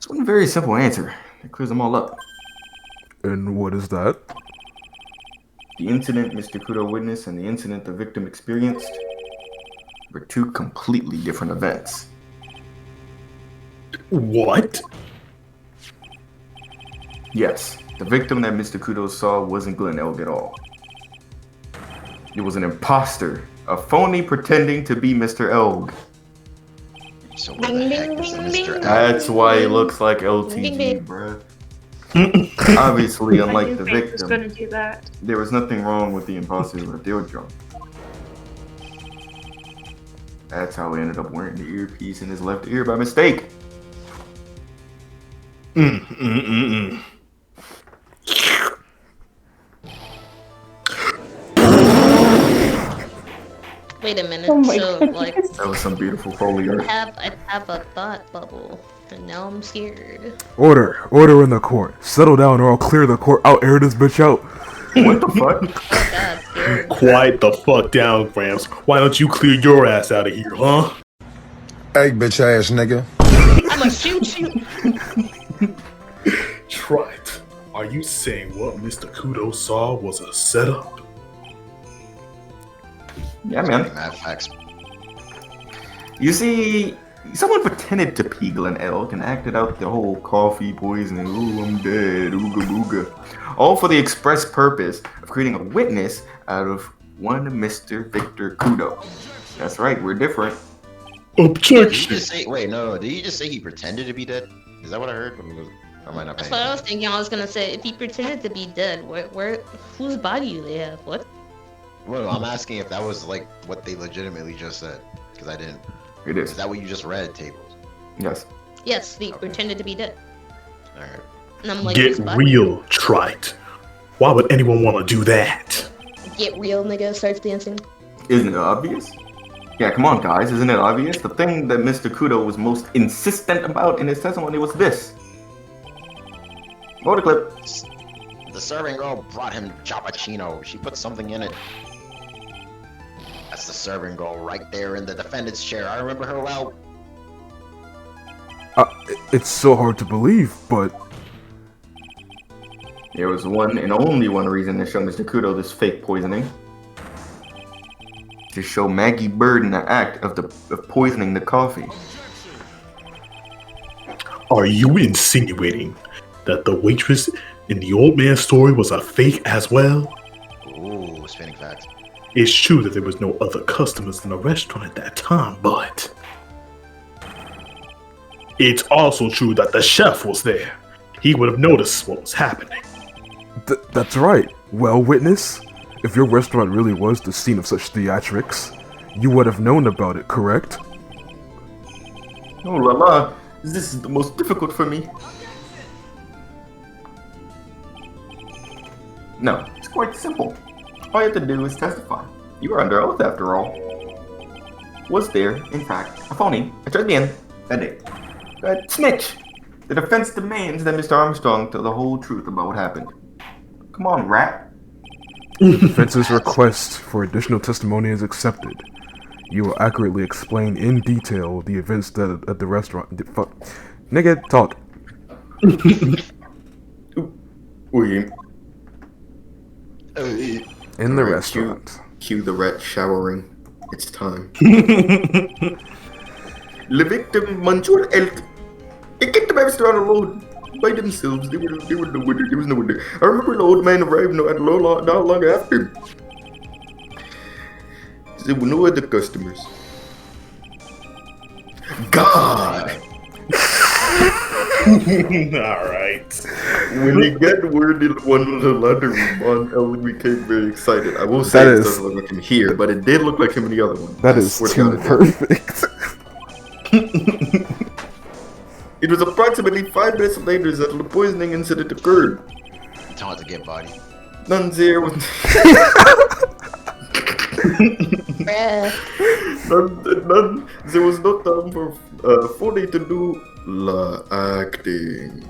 Speaker 3: very simple answer that clears them all up.
Speaker 6: And what is that?
Speaker 3: The incident Mr. Kudo witnessed and the incident the victim experienced were two completely different events.
Speaker 7: What?
Speaker 3: Yes, the victim that Mr. Kudo saw wasn't Glenn Elg at all. It was an imposter, a phony pretending to be Mr. Elg.
Speaker 4: So what the heck is Mr. L?
Speaker 3: That's why it looks like LTG, bruh. Obviously, unlike the
Speaker 2: was
Speaker 3: victim,
Speaker 2: gonna do that.
Speaker 3: there was nothing wrong with the imposter, but they were drunk. That's how he ended up wearing the earpiece in his left ear by mistake.
Speaker 1: Wait a minute.
Speaker 2: Oh my
Speaker 1: So
Speaker 2: goodness.
Speaker 1: like,
Speaker 3: That was some beautiful Foley art.
Speaker 1: I have a thought bubble, and now I'm scared.
Speaker 6: Order in the court. Settle down or I'll clear the court. I'll air this bitch out.
Speaker 3: What the fuck?
Speaker 1: Oh God, scared.
Speaker 7: Quiet the fuck down, Frens. Why don't you clear your ass out of here, huh?
Speaker 8: Hey, bitch ass nigga.
Speaker 1: I'ma shoot you.
Speaker 7: Right. Are you saying what Mr. Kudo saw was a setup?
Speaker 3: Yeah, man.
Speaker 4: Mad facts.
Speaker 3: You see, someone pretended to pee Glenn Elk and acted out the whole coffee poisoning, ooh, I'm dead, ooga booga. All for the express purpose of creating a witness out of one Mr. Victor Kudo. That's right, we're different.
Speaker 4: Did you
Speaker 7: Objection.
Speaker 4: just say? Wait, no. Did you just say he pretended to be dead? Is that what I heard? Or am I not
Speaker 1: That's
Speaker 4: paying
Speaker 1: what I was
Speaker 4: attention?
Speaker 1: thinking. I was gonna say, if he pretended to be dead, whose body do they have? What?
Speaker 4: Well, I'm asking if that was like what they legitimately just said, because I didn't.
Speaker 3: It
Speaker 4: Is
Speaker 3: is.
Speaker 4: that what you just read, tables?
Speaker 3: Yes.
Speaker 1: Yes, he pretended to be dead.
Speaker 4: All right.
Speaker 1: And I'm like,
Speaker 7: Get
Speaker 1: whose body?
Speaker 7: real, Trite. Why would anyone want to do that?
Speaker 1: Get real, nigga. Starts dancing.
Speaker 3: Isn't it obvious? Yeah, come on, guys. Isn't it obvious? The thing that Mr. Kudo was most insistent about in his testimony was this. Roll the clip.
Speaker 4: The serving girl brought him Jappuccino. She put something in it. That's the serving girl right there in the defendant's chair. I remember her well.
Speaker 6: It's so hard to believe, but
Speaker 3: There was one and only one reason to show Mr. Kudo this fake poisoning. To show Maggie Bird in the act of poisoning the coffee.
Speaker 7: Are you insinuating that the waitress in the old man's story was a fake as well?
Speaker 4: Ooh, spinning facts.
Speaker 7: It's true that there was no other customers in the restaurant at that time, but it's also true that the chef was there. He would have noticed what was happening.
Speaker 6: that's right. Well, witness, if your restaurant really was the scene of such theatrics, you would have known about it, correct?
Speaker 3: Oh la la, this is the most difficult for me. No, it's quite simple. All you have to do is testify. You are under oath after all. Was there, in fact, a phony, a lesbian, that day? A snitch! The defense demands that Mr. Armstrong tell the whole truth about what happened. Come on, rat.
Speaker 6: The defense's request for additional testimony is accepted. You will accurately explain in detail the events that at the restaurant. Fuck. Nigga, talk.
Speaker 3: We
Speaker 6: In the
Speaker 3: Alright,
Speaker 6: restaurant.
Speaker 3: Cue the rat showering. It's time. Le victim Manjur Elk. They get the restaurant alone by themselves. They were no winner. There was no winner. I remember the old man arrived not long after. There were no other customers. God!
Speaker 7: Alright.
Speaker 3: When he got word it won the lottery, Von Ellen became very excited. I will say
Speaker 6: That
Speaker 3: it
Speaker 6: is-
Speaker 3: doesn't look like him here, but it did look like him in the other one.
Speaker 6: That
Speaker 3: I
Speaker 6: is
Speaker 3: swear to
Speaker 6: too
Speaker 3: God, it did.
Speaker 6: perfect.
Speaker 3: It was approximately 5 minutes later that the poisoning incident occurred.
Speaker 4: Time to get body.
Speaker 3: None there was
Speaker 1: Bruh.
Speaker 3: none. There was no time for Foley to do la acting.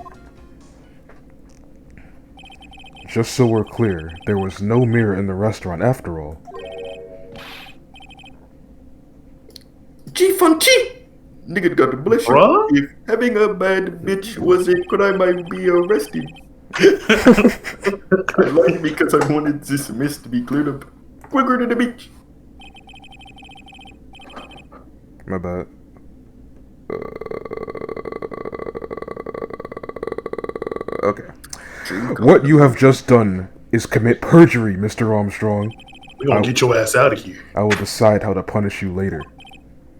Speaker 6: Just so we're clear, there was no mirror in the restaurant after all.
Speaker 3: Gee, Funky! Nigga got the bless you.
Speaker 7: Bruh?
Speaker 3: If having a bad bitch was a crime, I'd be arrested. I lied because I wanted this mess to be cleared up. Quicker to the beach.
Speaker 6: My bad. Okay. What you have just done is commit perjury, Mr. Armstrong.
Speaker 7: We're gonna get your ass out of here.
Speaker 6: I will decide how to punish you later.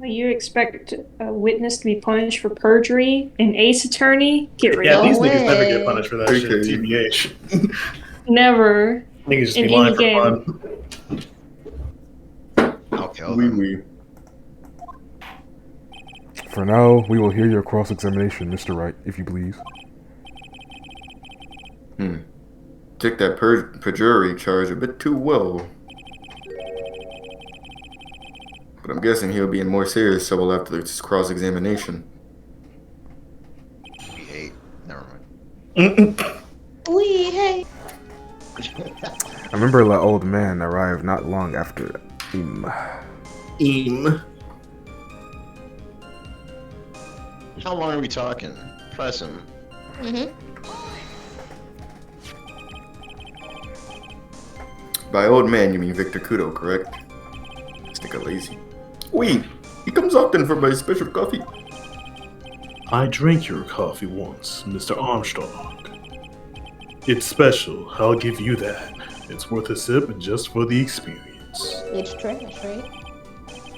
Speaker 2: You expect a witness to be punished for perjury? An ace attorney? Get real.
Speaker 7: Yeah, these
Speaker 1: way.
Speaker 7: niggas never get punished for that shit,
Speaker 3: Okay.
Speaker 7: TBH.
Speaker 2: Never.
Speaker 7: Niggas just
Speaker 2: In
Speaker 7: be lying
Speaker 2: any
Speaker 7: for
Speaker 2: game.
Speaker 7: fun.
Speaker 4: I'll kill
Speaker 3: Oui,
Speaker 4: them.
Speaker 3: oui.
Speaker 6: For now, we will hear your cross-examination, Mr. Wright, if you please.
Speaker 3: Took that perjury charge a bit too well. But I'm guessing he'll be in more serious trouble after this cross-examination.
Speaker 4: We hate. Never mind.
Speaker 1: We hey.
Speaker 6: I remember the old man arrived not long after him.
Speaker 4: How long are we talking? Press him.
Speaker 1: Mm-hmm.
Speaker 3: By old man, you mean Victor Kudo, correct? Stick a lazy. Oui, he comes often for my special coffee.
Speaker 7: I drank your coffee once, Mr. Armstrong. It's special, I'll give you that. It's worth a sip and just for the experience.
Speaker 1: It's trash, right?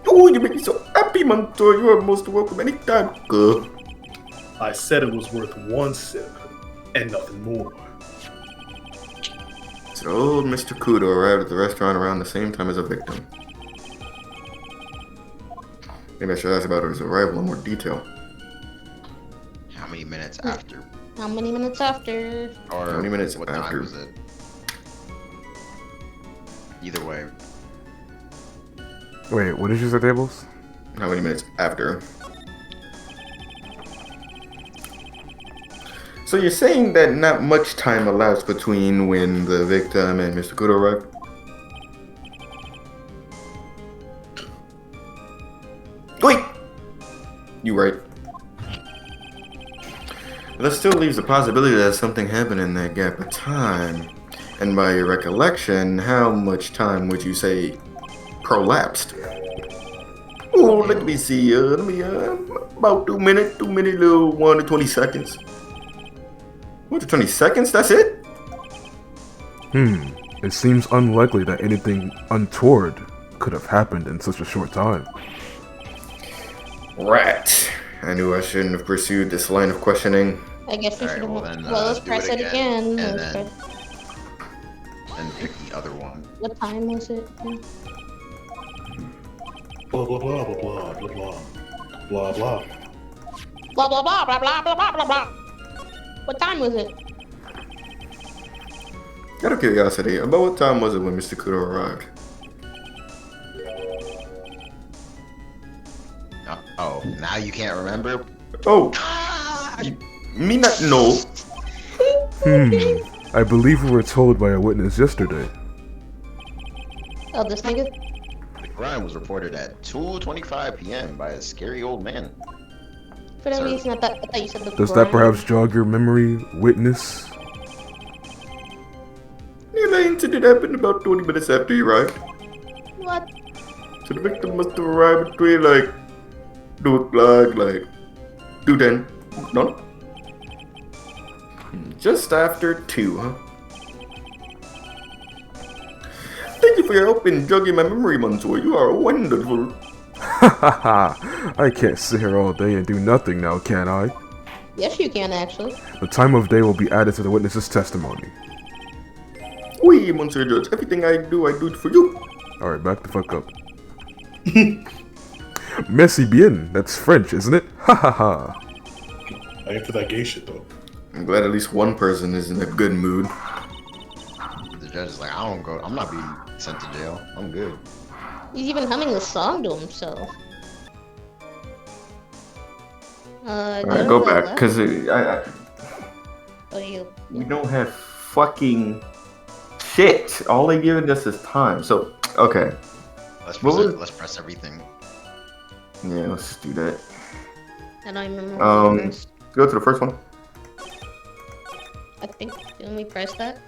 Speaker 3: Oh, you make me so happy, Montour. You are most welcome anytime. Good.
Speaker 7: I said it was worth one sip and nothing more.
Speaker 3: So old Mr. Kudo arrived at the restaurant around the same time as a victim. Maybe I should ask about his arrival in more detail.
Speaker 4: How many minutes after?
Speaker 1: How many minutes after?
Speaker 4: Or
Speaker 3: How many minutes
Speaker 4: what
Speaker 3: after?
Speaker 4: time was it? Either way.
Speaker 6: Wait, what did you say, Tables?
Speaker 3: How many minutes after? So you're saying that not much time elapsed between when the victim and Mr. Kudo arrived? Wait! You right. But that still leaves the possibility that something happened in that gap of time. And by your recollection, how much time would you say prolapsed? Oh, let me see. About 2 minutes, little 1 to 20 seconds. 1 to 20 seconds? That's it?
Speaker 6: It seems unlikely that anything untoward could have happened in such a short time.
Speaker 3: Right. I knew I shouldn't have pursued this line of questioning.
Speaker 1: I guess we
Speaker 4: Alright,
Speaker 1: should have.
Speaker 4: well then,
Speaker 1: Well, let's
Speaker 4: do
Speaker 1: press
Speaker 4: it
Speaker 1: it again.
Speaker 4: and
Speaker 1: Let's
Speaker 4: then-
Speaker 1: press-
Speaker 4: And pick the other one.
Speaker 1: What time was it?
Speaker 7: Blah blah blah blah blah blah blah blah blah.
Speaker 1: Blah blah blah blah blah blah blah blah blah. What time was it?
Speaker 3: Out of curiosity, about what time was it when Mr. Kudo arrived?
Speaker 4: Oh, now you can't remember?
Speaker 3: Oh, me not know.
Speaker 6: I believe we were told by a witness yesterday.
Speaker 1: Oh, this nigga?
Speaker 4: The crime was reported at 2:25 p.m. by a scary old man.
Speaker 1: For some
Speaker 4: Sir.
Speaker 1: reason, I thought you said the
Speaker 6: Does that
Speaker 1: crime.
Speaker 6: perhaps jog your memory, witness?
Speaker 3: Yeah, the incident happened about 20 minutes after you arrived.
Speaker 1: What?
Speaker 3: So the victim must have arrived between like 2 o'clock, like 2:10. No? Just after 2, huh? Thank you for your help in jogging my memory, Mansoor. You are wonderful.
Speaker 6: I can't sit here all day and do nothing now, can I?
Speaker 1: Yes, you can actually.
Speaker 6: The time of day will be added to the witness's testimony.
Speaker 3: Oui, Monsieur Judge. Everything I do it for you.
Speaker 6: Alright, back the fuck up. Merci bien. That's French, isn't it? Ha ha ha.
Speaker 7: I ain't for that gay shit though.
Speaker 3: I'm glad at least one person is in a good mood.
Speaker 4: The judge is like, I'm not being sent to jail. I'm good.
Speaker 1: He's even humming the song to himself.
Speaker 3: Alright, go back, because we don't have fucking shit. All they giving us is time. So, okay.
Speaker 4: Let's press everything.
Speaker 3: Yeah, let's just do that.
Speaker 1: I don't even remember. What first.
Speaker 3: Go to the first one.
Speaker 1: I think, didn't we press that?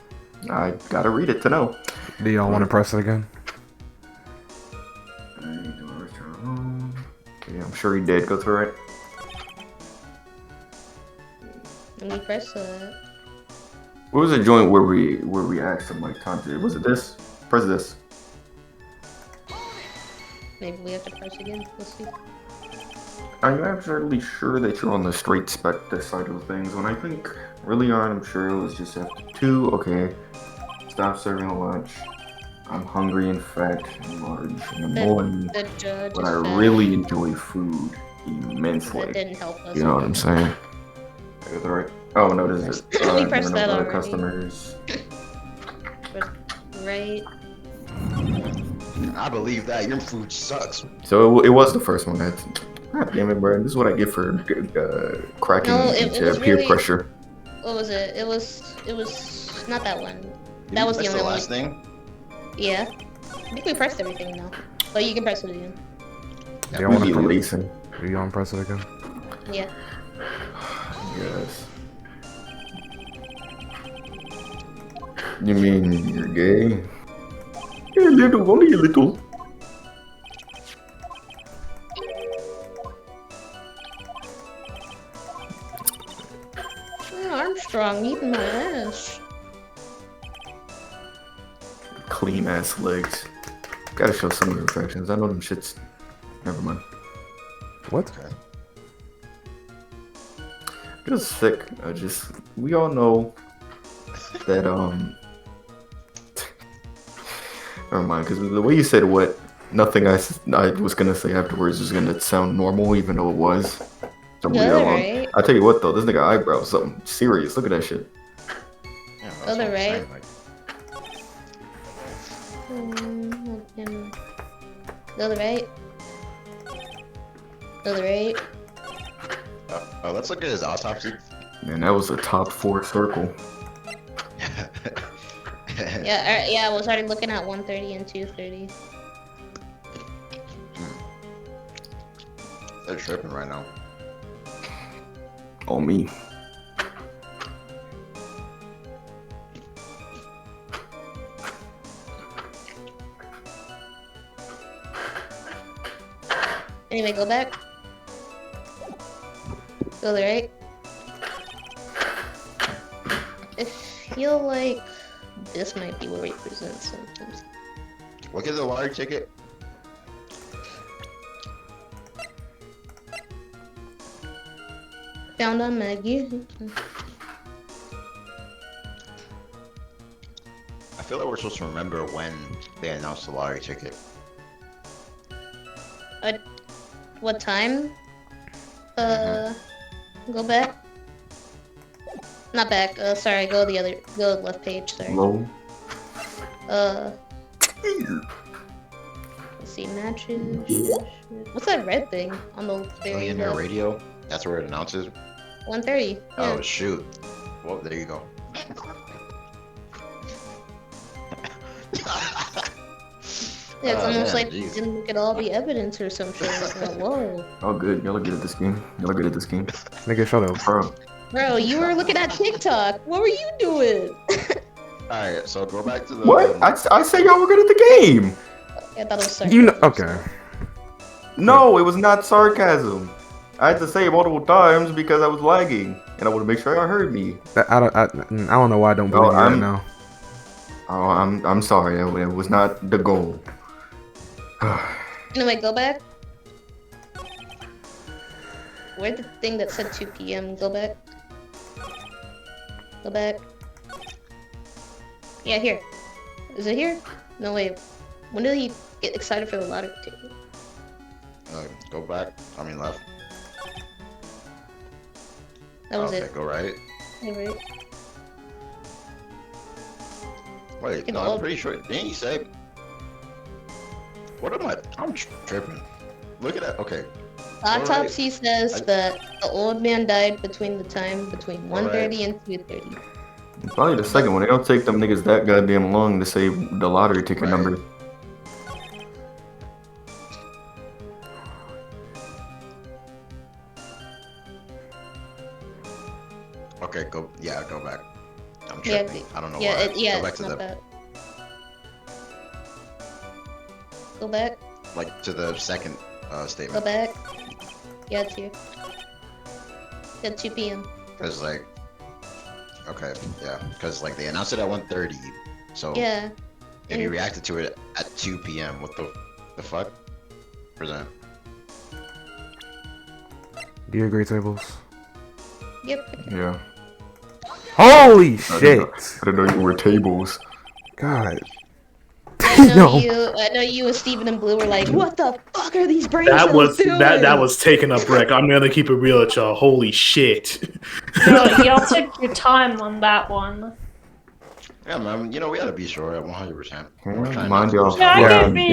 Speaker 3: I gotta read it to know.
Speaker 6: Do y'all want to press it again?
Speaker 3: Yeah, I'm sure he did. Go through it.
Speaker 1: Let me press that.
Speaker 3: What was the joint where we asked him like time to? Was it this? Press this.
Speaker 1: Maybe we have to press again. Let's see.
Speaker 3: Are you absolutely sure that you're on the straight spectre side of things? When I think really on, I'm sure it was just after 2. Okay. Stop serving lunch. I'm hungry and fat and large and annoying,
Speaker 1: The judge
Speaker 3: but
Speaker 1: is
Speaker 3: I
Speaker 1: fat.
Speaker 3: really enjoy food immensely.
Speaker 1: That didn't help us.
Speaker 3: You know what I'm saying? Is that right? Oh no, this is it.
Speaker 1: We pressed that
Speaker 3: other
Speaker 1: already.
Speaker 3: customers.
Speaker 1: Right.
Speaker 4: I believe that. Your food sucks.
Speaker 3: So it was the first one. God damn it, bro. This is what I get for cracking
Speaker 1: No, it
Speaker 3: into
Speaker 1: was
Speaker 3: peer
Speaker 1: really-
Speaker 3: pressure.
Speaker 1: What was it? It was not that one. That was the
Speaker 4: That's
Speaker 1: only
Speaker 4: the
Speaker 1: one.
Speaker 4: last thing.
Speaker 1: Yeah. I think we pressed everything now. But you can press it again.
Speaker 6: Do y'all want
Speaker 3: Really
Speaker 6: to
Speaker 3: lacing.
Speaker 6: press it again?
Speaker 1: Yeah.
Speaker 3: Yes. You mean you're gay? Yeah, a little, only a little.
Speaker 1: Oh, Armstrong eating my ass.
Speaker 3: Clean ass legs. Gotta show some of the reflections. I know them shits. Never mind.
Speaker 6: What?
Speaker 4: Okay.
Speaker 3: Just sick. We all know that never mind, because the way you said what, nothing I was gonna say afterwards was gonna sound normal, even though it was. Some
Speaker 1: Yeah,
Speaker 3: real,
Speaker 1: right.
Speaker 3: I tell you what though, this nigga eyebrows something serious. Look at that shit.
Speaker 4: Yeah, that's
Speaker 1: Oh,
Speaker 4: what I'm
Speaker 1: right.
Speaker 4: saying, like,
Speaker 1: Go to the right. Go to the right.
Speaker 4: Oh, let's look at his autopsy.
Speaker 3: Man, that was a top 4 circle.
Speaker 1: Yeah, I was already looking at 130 and 230.
Speaker 4: They're tripping right now.
Speaker 3: On me.
Speaker 1: Anyway, go back. Go to the right. I feel like this might be what represents symptoms.
Speaker 4: Look at the lottery ticket.
Speaker 1: Found on Maggie.
Speaker 4: I feel like we're supposed to remember when they announced the lottery ticket.
Speaker 1: What time? Go back. Not back. Sorry. Go to the left page. Sorry.
Speaker 3: Low.
Speaker 1: Let's see. Matches. What's that red thing on the very
Speaker 4: Millionaire
Speaker 1: left?
Speaker 4: Radio. That's where it announces.
Speaker 1: 130.
Speaker 4: Oh
Speaker 1: Yeah.
Speaker 4: shoot. Well, there you go.
Speaker 1: Yeah, it's almost
Speaker 4: man,
Speaker 1: like
Speaker 4: jeez.
Speaker 1: didn't look at all the evidence or some shit. It's like, whoa.
Speaker 3: Oh, good. Y'all are good at this game. Y'all are good at this game.
Speaker 6: Nigga, shut up.
Speaker 3: Bro.
Speaker 1: Bro, you were looking at TikTok. What were you doing?
Speaker 4: Alright, so go back to the.
Speaker 3: What? I said y'all were good at the game.
Speaker 1: I thought it was sarcasm.
Speaker 6: You know, okay.
Speaker 3: No, it was not sarcasm. I had to say it multiple times because I was lagging, and I want to make sure y'all heard me.
Speaker 6: I don't know why I don't believe you right now.
Speaker 3: Oh, I'm sorry. It was not the goal.
Speaker 1: Anyway, go back. Where'd the thing that said 2 p.m. Go back. Go back. Yeah, here. Is it here? No, wait. When did he get excited for the lottery ticket?
Speaker 4: Go back. I mean left.
Speaker 1: That was
Speaker 4: Okay,
Speaker 1: it.
Speaker 4: go right.
Speaker 1: Yeah, right.
Speaker 4: Wait,
Speaker 1: Get
Speaker 4: no,
Speaker 1: all-
Speaker 4: I'm pretty sure. Didn't he say? What am I? I'm tripping. Look at that. Okay.
Speaker 1: Autopsy says
Speaker 4: I-
Speaker 1: that the old man died between 1:30 and 2:30.
Speaker 3: Probably the second one. They don't take them niggas that goddamn long to say the lottery ticket
Speaker 4: Right.
Speaker 3: number.
Speaker 4: Okay, go. Yeah, go back. I'm
Speaker 1: Yeah,
Speaker 4: tripping. I don't know
Speaker 1: Yeah,
Speaker 4: why.
Speaker 1: yeah,
Speaker 4: Go back
Speaker 1: it's
Speaker 4: to
Speaker 1: not
Speaker 4: the
Speaker 1: bad. Go back.
Speaker 4: like to the second
Speaker 1: Go
Speaker 4: statement.
Speaker 1: back. Yeah, it's here. At 2 p.m.
Speaker 4: Cause like, okay, yeah, cause like they announced it at 1:30, so
Speaker 1: Yeah.
Speaker 4: if you
Speaker 1: and-
Speaker 4: reacted to it at 2 p.m., what the fuck? Present.
Speaker 6: Dear Great Tables.
Speaker 1: Yep.
Speaker 3: Yeah.
Speaker 6: Holy
Speaker 3: I
Speaker 6: shit!
Speaker 3: didn't know you were tables.
Speaker 6: God.
Speaker 1: I know you and Steven and Blue were like, what the fuck are these brain
Speaker 7: That
Speaker 1: cells
Speaker 7: was
Speaker 1: doing?
Speaker 7: that was taking up wreck. I'm gonna keep it real with y'all. Holy shit.
Speaker 2: Y'all took your time on that one.
Speaker 4: Yeah, man. You know we gotta be sure at 100%.
Speaker 3: Mind y'all.
Speaker 2: Yeah, I
Speaker 6: Yeah,
Speaker 2: can be-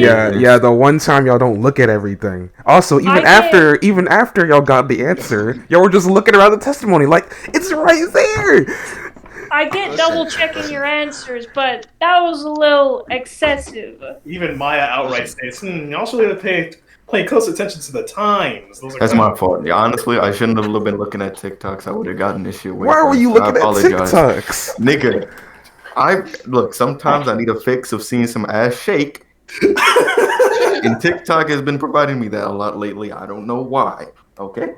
Speaker 6: yeah. The one time y'all don't look at everything. Also, even after y'all got the answer, y'all were just looking around the testimony like it's right there.
Speaker 2: I get
Speaker 4: Listen,
Speaker 2: double checking
Speaker 4: listen.
Speaker 2: your answers, but that was a little excessive.
Speaker 7: Even Maya outright states, y'all should have pay close attention to the times. Those are
Speaker 3: That's my fault. Yeah, honestly, I shouldn't have been looking at TikToks. I would have gotten this shit way
Speaker 6: Why were you
Speaker 3: faster. I
Speaker 6: looking at
Speaker 3: apologize.
Speaker 6: TikToks?
Speaker 3: Nigga, look, sometimes I need a fix of seeing some ass shake. And TikTok has been providing me that a lot lately. I don't know why. Okay?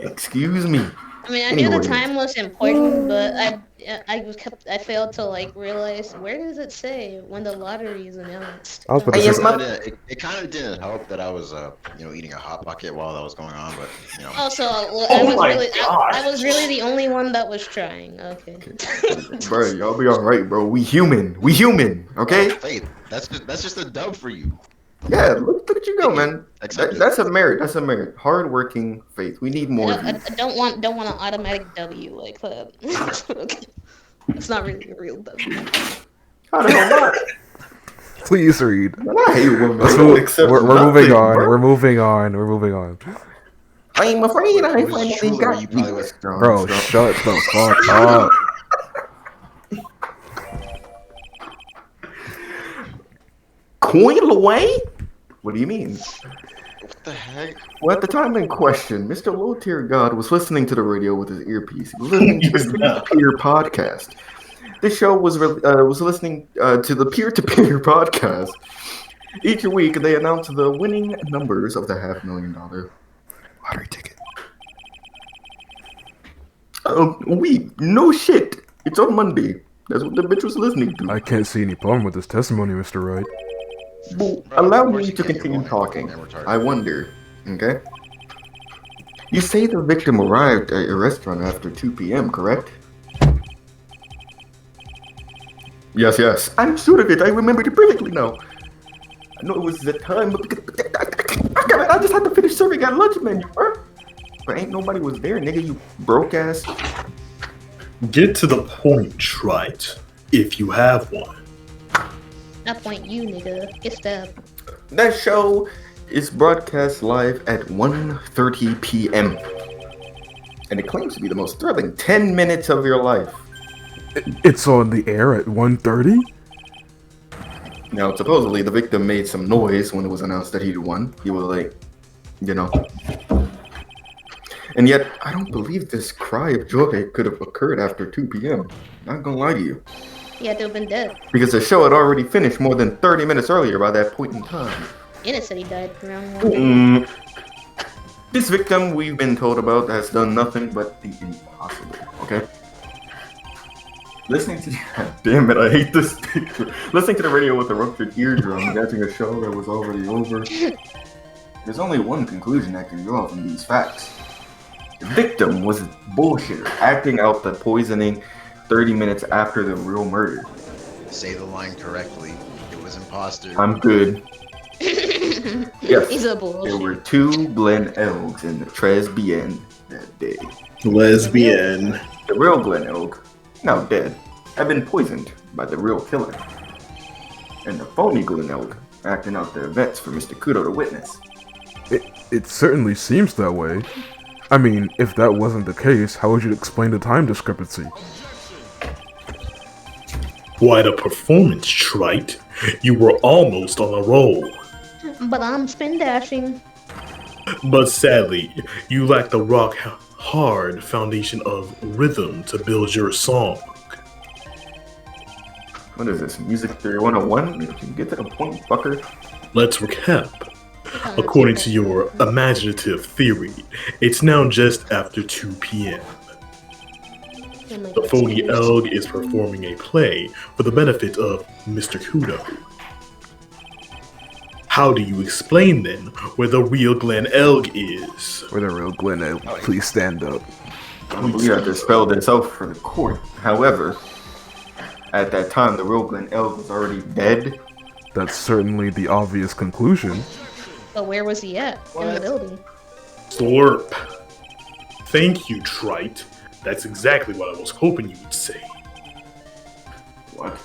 Speaker 3: Excuse me.
Speaker 1: I mean, I knew the
Speaker 3: Anyways.
Speaker 1: time was important, but I failed to like realize where does it say when the lottery is announced?
Speaker 6: I was about to
Speaker 3: Hey,
Speaker 6: say,
Speaker 4: It kind of didn't help that I was eating a hot pocket while that was going on, but you know.
Speaker 1: Also,
Speaker 7: Oh my gosh.
Speaker 1: I was really the only one that was trying. Okay.
Speaker 3: Bro, y'all be alright, bro. We human. We human. Okay?
Speaker 4: Faith, that's just a dub for you.
Speaker 3: Yeah, look at you go, man.
Speaker 4: Accept it.
Speaker 3: That's a merit. That's a merit. Hard-working Faith. We need more of
Speaker 1: I
Speaker 3: you.
Speaker 1: don't want an automatic W like that. Okay. It's not really a real W.
Speaker 3: How the hell not?
Speaker 6: Please read.
Speaker 3: Man, I hate women.
Speaker 6: Let's
Speaker 3: They don't
Speaker 6: move.
Speaker 3: accept
Speaker 6: We're
Speaker 3: nothing,
Speaker 6: moving on.
Speaker 3: bro.
Speaker 6: We're moving on. We're moving on.
Speaker 3: I'm afraid I
Speaker 4: It was
Speaker 3: finally
Speaker 4: truly
Speaker 3: got
Speaker 4: you probably would-
Speaker 6: Bro, shut the fuck up.
Speaker 3: Coil away? What do you mean?
Speaker 4: What the heck?
Speaker 3: Well, at the time in question, Mr. Low Tier God was listening to the radio with his earpiece. He was listening to the Peer podcast. This show was listening to the peer-to-peer podcast. Each week, they announce the winning numbers of the $500,000 lottery ticket. No shit. It's on Monday. That's what the bitch was listening to.
Speaker 6: I can't see any problem with this testimony, Mr. Wright.
Speaker 3: Well,
Speaker 4: Bro,
Speaker 3: allow
Speaker 4: of course
Speaker 3: me
Speaker 4: you
Speaker 3: to
Speaker 4: can't. You're
Speaker 3: continue
Speaker 4: wrong.
Speaker 3: talking.
Speaker 4: You're retarded.
Speaker 3: I wonder, okay? You say the victim arrived at your restaurant after 2 p.m., correct? Yes. I'm sure of it. I remember it perfectly now. I know it was the time, but I just had to finish serving at lunch menu, bro. But ain't nobody was there, nigga, you broke ass.
Speaker 7: Get to the point, Wright, if you have one.
Speaker 1: I point you, nigga. Get stabbed.
Speaker 3: That show is broadcast live at 1:30 p.m. And it claims to be the most thrilling 10 minutes of your life.
Speaker 6: It's on the air at 1:30?
Speaker 3: Now, supposedly, the victim made some noise when it was announced that he'd won. He was like, you know. And yet, I don't believe this cry of joy could have occurred after 2 p.m. Not gonna lie to you.
Speaker 1: He had to have been dead.
Speaker 3: Because the show had already finished more than 30 minutes earlier by that point in time.
Speaker 1: And it said he died around 1
Speaker 3: This victim we've been told about has done nothing but the impossible, okay? Listening to damn it, I hate this picture. Listening to the radio with a ruptured eardrum, watching a show that was already over. There's only one conclusion that can draw from these facts. The victim was a bullshitter, acting out the poisoning 30 minutes after the real murder.
Speaker 4: Say the line correctly. It was imposter.
Speaker 3: I'm good. Yes,
Speaker 1: He's a
Speaker 3: there
Speaker 1: bullshit.
Speaker 3: were 2 Glen Elgs in the Tresbian that day.
Speaker 7: Lesbian.
Speaker 3: The real Glen Elg, now dead, had been poisoned by the real killer. And the phony Glen Elg acting out the events for Mr. Kudo to witness.
Speaker 6: It certainly seems that way. I mean, if that wasn't the case, how would you explain the time discrepancy?
Speaker 7: Quite a performance, Wright. You were almost on a roll.
Speaker 1: But I'm spin dashing.
Speaker 7: But sadly, you lack the rock hard foundation of rhythm to build your song.
Speaker 3: What is this, Music Theory 101? You can get to the point, fucker.
Speaker 7: Let's recap. According to your imaginative theory, it's now just after 2 p.m. The phony Elg is performing a play for the benefit of Mr. Kudo. How do you explain then where the real Glen Elg is?
Speaker 6: Where the real Glen Elg, please stand up.
Speaker 3: We have to spell this out for the court. However, at that time, the real Glen Elg was already dead.
Speaker 6: That's certainly the obvious conclusion.
Speaker 1: But where was he at? In the building.
Speaker 7: Slurp. Thank you, Wright. That's exactly what I was hoping you would say.
Speaker 3: What?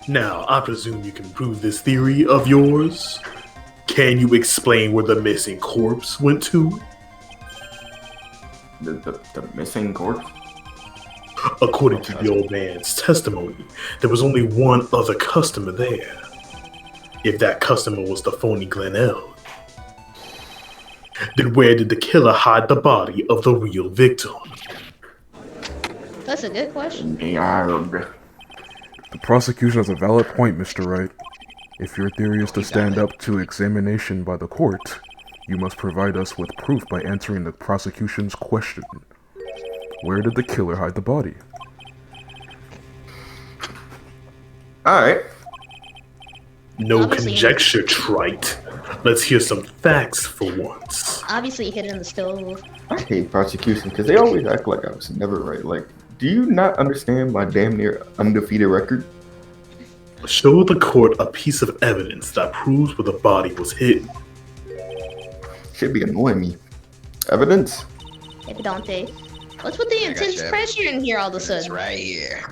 Speaker 7: Now, I presume you can prove this theory of yours? Can you explain where the missing corpse went to?
Speaker 3: The missing corpse?
Speaker 7: According to the old man's testimony, there was only one other customer there. If that customer was the phony Glen Elg, then where did the killer hide the body of the real victim?
Speaker 1: That's a good question.
Speaker 3: Yarg.
Speaker 6: The prosecution has a valid point, Mr. Wright. If your theory is to stand up to examination by the court, you must provide us with proof by answering the prosecution's question. Where did the killer hide the body?
Speaker 3: Alright.
Speaker 7: No
Speaker 1: Obviously.
Speaker 7: conjecture, Wright. Let's hear some facts for once.
Speaker 1: Obviously, he hid it in the stove.
Speaker 3: I hate prosecution because they always act like I was never right. Like, do you not understand my damn near undefeated record?
Speaker 7: Show the court a piece of evidence that proves where the body was hidden.
Speaker 3: Should be annoying me. Evidence?
Speaker 1: Evidente. What's with the
Speaker 4: I got
Speaker 1: intense
Speaker 4: you.
Speaker 1: pressure in here all of a
Speaker 4: It's
Speaker 1: sudden?
Speaker 4: right here.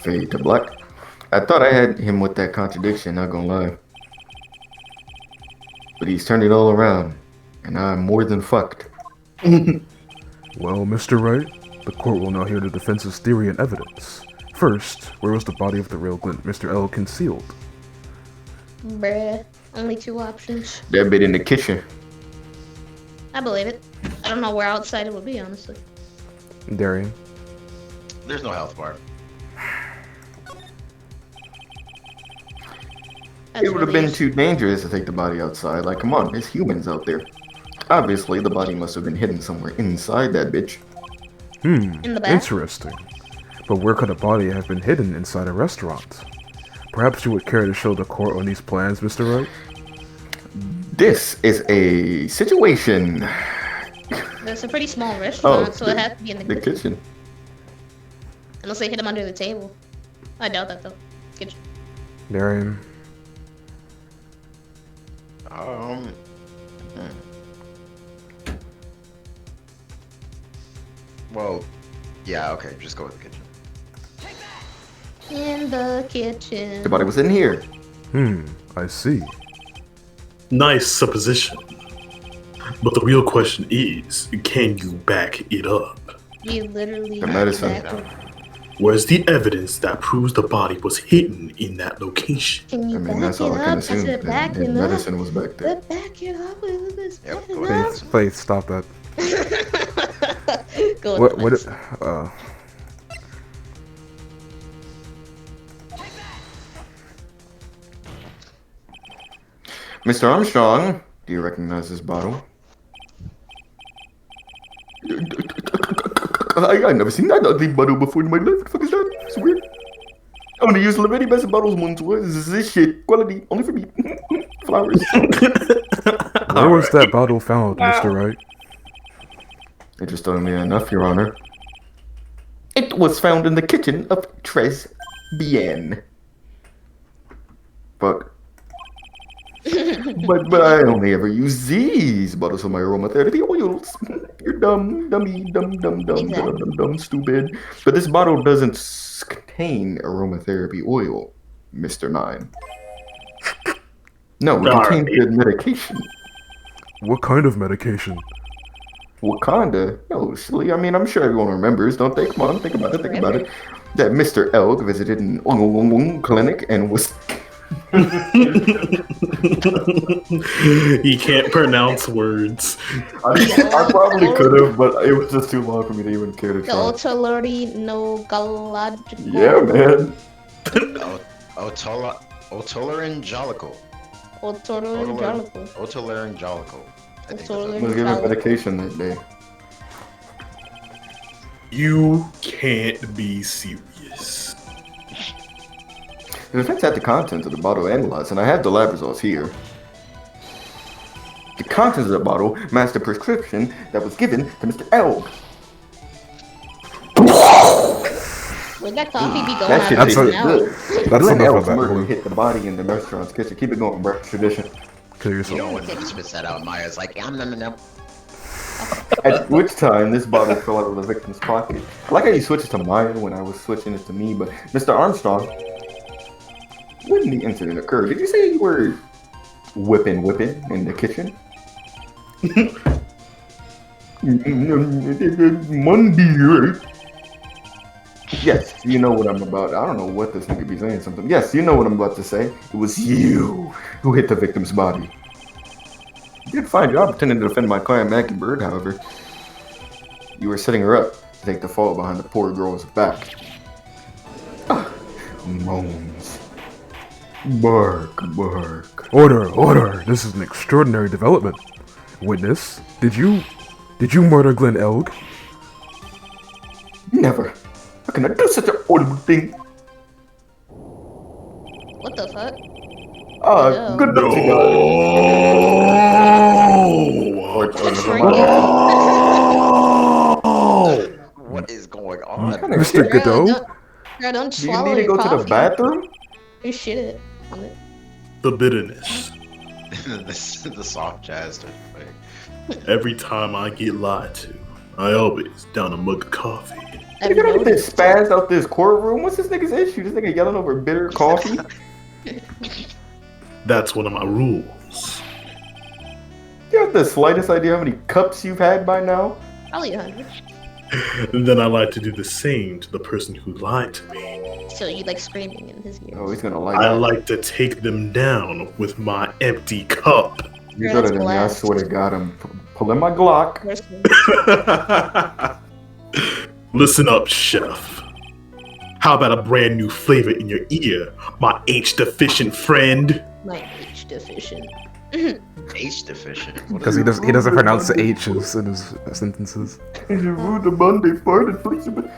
Speaker 3: Fade to black. I thought I had him with that contradiction, not gonna lie. But he's turned it all around, and I'm more than fucked.
Speaker 6: Well, Mr. Wright, the court will now hear the defense's theory and evidence. First, where was the body of the real Glint Mr. L concealed?
Speaker 1: Bruh. Only 2 options.
Speaker 3: That bit in the kitchen.
Speaker 1: I believe it. I don't know where outside it would be, honestly.
Speaker 6: Darian.
Speaker 4: There's no health bar.
Speaker 3: It would have been too dangerous to take the body outside. Like, come on, there's humans out there. Obviously, the body must have been hidden somewhere inside that bitch.
Speaker 1: In the back?
Speaker 6: Interesting. But where could a body have been hidden inside a restaurant? Perhaps you would care to show the court on these plans, Mr. Wright?
Speaker 3: This is a situation.
Speaker 1: It's a pretty small restaurant, so it has to be in
Speaker 3: the kitchen.
Speaker 1: Unless they hit him under the table. I doubt that, though. Kitchen.
Speaker 6: Darian.
Speaker 4: Well, yeah, okay, just go with the kitchen.
Speaker 1: In the kitchen.
Speaker 3: The body was in here.
Speaker 6: I see.
Speaker 7: Nice supposition. But the real question is, can you back it up?
Speaker 1: We literally
Speaker 3: The medicine.
Speaker 7: Where's the evidence that proves the body was hidden in that location?
Speaker 1: Can you
Speaker 3: I mean,
Speaker 1: back
Speaker 3: that's
Speaker 1: it
Speaker 3: all I can
Speaker 1: up? I
Speaker 3: assume.
Speaker 1: said back
Speaker 3: And
Speaker 1: it up.
Speaker 3: medicine was back there.
Speaker 1: Back it up. Let's
Speaker 4: Yep,
Speaker 1: back it
Speaker 4: go ahead.
Speaker 1: up.
Speaker 6: Faith, stop that.
Speaker 1: Go
Speaker 6: What?
Speaker 1: with
Speaker 6: What?
Speaker 3: Mr. Armstrong, do you recognize this bottle? I never seen that ugly bottle before in my life. What the fuck is that? It's weird. I'm gonna use the very best bottles once. What is this shit? Quality, only for me. Flowers.
Speaker 6: Where was that bottle found, Mr. Wright?
Speaker 3: Interestingly enough, Your Honor, it was found in the kitchen of Tres Bien. Fuck. but I only ever use these bottles for my aromatherapy oils. You're dumb, stupid. But this bottle doesn't contain aromatherapy oil, Mr. 9. No, it contains the medication.
Speaker 6: What kind of medication?
Speaker 3: Wakanda? No, silly. I mean, I'm sure everyone remembers, don't they? Come on, think about it. That Mr. Elk visited an clinic and was...
Speaker 7: He can't pronounce words.
Speaker 3: I probably could have, but it was just too long for me to even care to
Speaker 1: The
Speaker 3: try.
Speaker 1: otolaryngological.
Speaker 3: Yeah, man.
Speaker 4: Otolaryngological.
Speaker 1: Otolaryngological.
Speaker 4: Otolaryngological. I think that's
Speaker 3: I was
Speaker 4: what
Speaker 3: given medication that day.
Speaker 7: You can't be serious.
Speaker 3: The defense had the contents of the bottle analyzed, and I have the lab results here. The contents of the bottle matched the prescription that was given to Mr. Elk.
Speaker 1: Where'd that coffee be going
Speaker 3: That
Speaker 1: out
Speaker 3: shit
Speaker 1: of
Speaker 3: tastes
Speaker 1: his
Speaker 3: good.
Speaker 1: mouth?
Speaker 6: That's
Speaker 3: Glenn
Speaker 6: enough of
Speaker 3: Elk's
Speaker 6: that
Speaker 3: murder
Speaker 6: movie.
Speaker 3: hit the body in the restaurant's kitchen. Keep it going, bro. Tradition.
Speaker 6: Kill
Speaker 4: You
Speaker 6: yourself.
Speaker 4: know when he spits that out, Maya's like, no.
Speaker 3: At which time, this bottle fell out of the victim's pocket. I like how you switched it to Maya when I was switching it to me, but Mr. Armstrong, when the incident occurred, did you say you were whipping in the kitchen? Monday, right? Yes, you know what I'm about. I don't know what this nigga be saying something. Yes, you know what I'm about to say. It was you who hit the victim's body. You did a fine job pretending to defend my client Maggie Bird, however. You were setting her up to take the fall behind the poor girl's back. Moans. Bark.
Speaker 6: Order! This is an extraordinary development. Witness, did you murder Glenn Elg?
Speaker 3: Never. How can I do such a horrible thing?
Speaker 1: What the fuck?
Speaker 3: Good luck to God.
Speaker 4: What is going on?
Speaker 6: Mr. Godot?
Speaker 1: Girl, don't
Speaker 3: Do you
Speaker 1: swallow
Speaker 3: need to
Speaker 1: your
Speaker 3: go to the
Speaker 1: coffee.
Speaker 3: bathroom?
Speaker 1: You shit it on it.
Speaker 7: The bitterness.
Speaker 4: the soft jazz starts playing.
Speaker 7: Every time I get lied to, I always down a mug of coffee.
Speaker 1: I've
Speaker 3: You're gonna get this
Speaker 1: noticed.
Speaker 3: spaz out this courtroom. What's this nigga's issue? This nigga yelling over bitter coffee.
Speaker 7: That's one of my rules.
Speaker 3: You have the slightest idea how many cups you've had by now?
Speaker 1: Probably 100.
Speaker 7: And then I like to do the same to the person who lied to me.
Speaker 1: So you like screaming in his ears.
Speaker 3: Oh, he's gonna like
Speaker 7: I
Speaker 3: that.
Speaker 7: like to take them down with my empty cup.
Speaker 3: You're
Speaker 1: Girl,
Speaker 3: better than me. I
Speaker 1: blast.
Speaker 3: swear to God, I'm pulling my Glock.
Speaker 7: Listen up, chef. How about a brand new flavor in your ear, my H-deficient friend?
Speaker 1: My H deficient.
Speaker 4: H deficient.
Speaker 6: Because he doesn't pronounce the H's in his sentences.
Speaker 3: Is it rude the Monday farted, please? But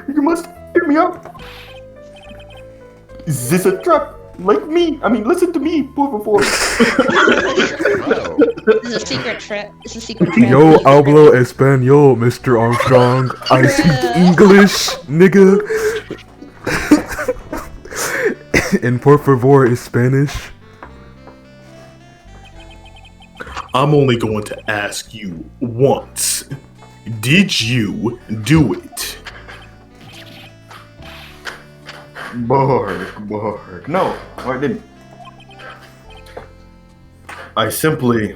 Speaker 3: you must hear me out. Is this a trap? Like me? I mean, listen to me, por favor.
Speaker 4: Wow.
Speaker 1: This is a secret trap. It's a secret trap.
Speaker 6: Yo hablo español, Mr. Armstrong. I speak English, nigga. And por favor is Spanish.
Speaker 7: I'm only going to ask you once. Did you do it?
Speaker 3: Bark. No, I didn't. I simply,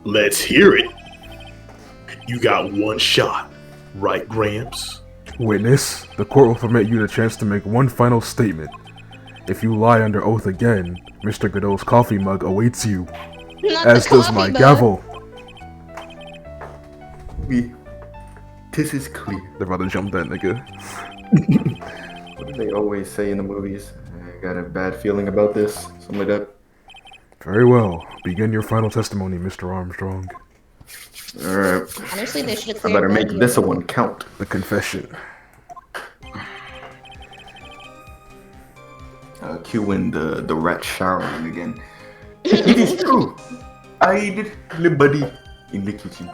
Speaker 7: Let's hear it. You got one shot, right, Gramps?
Speaker 6: Witness, the court will permit you the chance to make one final statement. If you lie under oath again, Mr. Godot's coffee mug awaits you,
Speaker 1: Not
Speaker 6: as
Speaker 1: the
Speaker 6: does
Speaker 1: coffee
Speaker 6: my
Speaker 1: mug.
Speaker 6: gavel.
Speaker 3: this is clear.
Speaker 6: They're about to jump that nigga.
Speaker 3: What do they always say in the movies? I got a bad feeling about this. Something like that.
Speaker 6: Very well. Begin your final testimony, Mr. Armstrong.
Speaker 3: Alright.
Speaker 1: Honestly, they should
Speaker 3: I
Speaker 1: clear
Speaker 3: better make
Speaker 1: Maggie
Speaker 3: this a
Speaker 1: up.
Speaker 3: one count.
Speaker 6: The confession.
Speaker 3: Cue in the rat showering again. It is true. I did the buddy in the kitchen.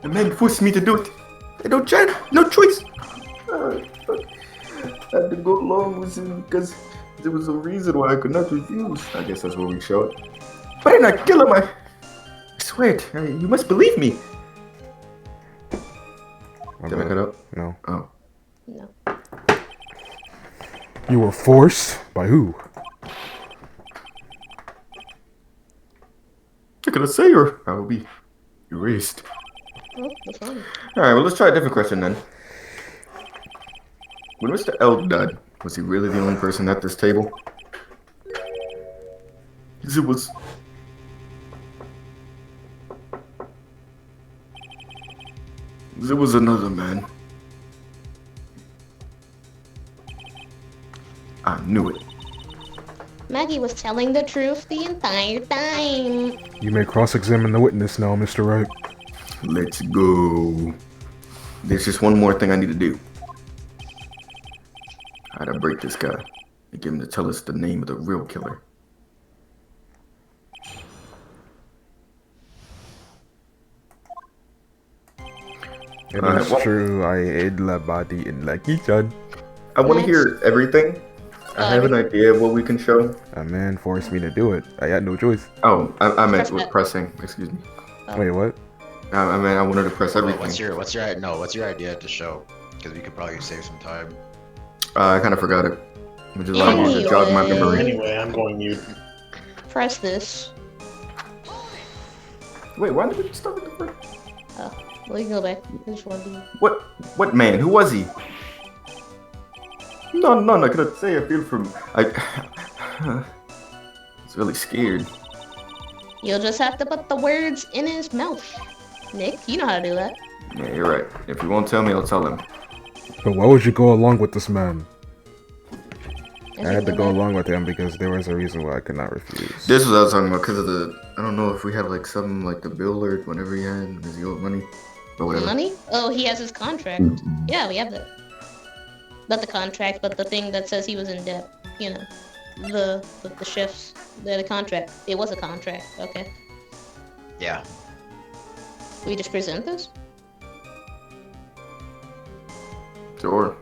Speaker 3: The man forced me to do it. I don't chance, no choice. I had to go along with him because there was a reason why I could not refuse. I guess that's what we showed. But I did not kill him. I swear it. You must believe me. Did I cut up?
Speaker 6: No.
Speaker 3: Oh.
Speaker 1: No.
Speaker 6: You were forced? By who?
Speaker 3: What can I say, or I will be erased.
Speaker 1: Oh, that's fine.
Speaker 3: Alright, well, let's try a different question then. When Mr. L died, was he really the only person at this table? Because it was... There was another man. I knew it.
Speaker 1: Maggie was telling the truth the entire time.
Speaker 6: You may cross-examine the witness now, Mr. Wright.
Speaker 3: Let's go. There's just one more thing I need to do. I gotta break this guy and get him to tell us the name of the real killer.
Speaker 6: It
Speaker 3: Alright,
Speaker 6: is
Speaker 3: well-
Speaker 6: true, I ate the body in the kitchen.
Speaker 3: I want to hear everything. I have an idea of what we can show.
Speaker 6: A man forced me to do it. I had no choice.
Speaker 3: Oh, I meant
Speaker 1: Press
Speaker 3: with
Speaker 1: that.
Speaker 3: pressing. Excuse me.
Speaker 6: Wait, what?
Speaker 3: I mean, I wanted to press
Speaker 4: Well,
Speaker 3: everything.
Speaker 4: what's your idea to show? Because we could probably save some time.
Speaker 3: I kind of forgot it. Which is why I wanted to jog my
Speaker 1: Anyway.
Speaker 3: memory.
Speaker 7: Anyway, I'm going mute.
Speaker 1: Press this.
Speaker 3: Wait, why did we start with the first?
Speaker 1: Well, you can go back. I just want to
Speaker 3: What man? Who was he? No, I couldn't say. I feel from. I was really scared.
Speaker 1: You'll just have to put the words in his mouth. Nick, you know how to do that.
Speaker 3: Yeah, you're right. If you won't tell me, I'll tell him.
Speaker 6: But why would you go along with this man?
Speaker 1: As
Speaker 6: I
Speaker 1: you
Speaker 6: had to
Speaker 1: go
Speaker 6: go
Speaker 1: back.
Speaker 6: along with him because there was a reason why I could not refuse.
Speaker 3: This was what I was talking about because of the. I don't know if we had like something like the bill or whatever he had because he owed money, but whatever.
Speaker 1: Money? Oh, he has his contract. Yeah, we have that. Not the contract, but the thing that says he was in debt. You know, the chefs. The contract. It was a contract. Okay.
Speaker 4: Yeah.
Speaker 1: We just present this.
Speaker 3: Sure.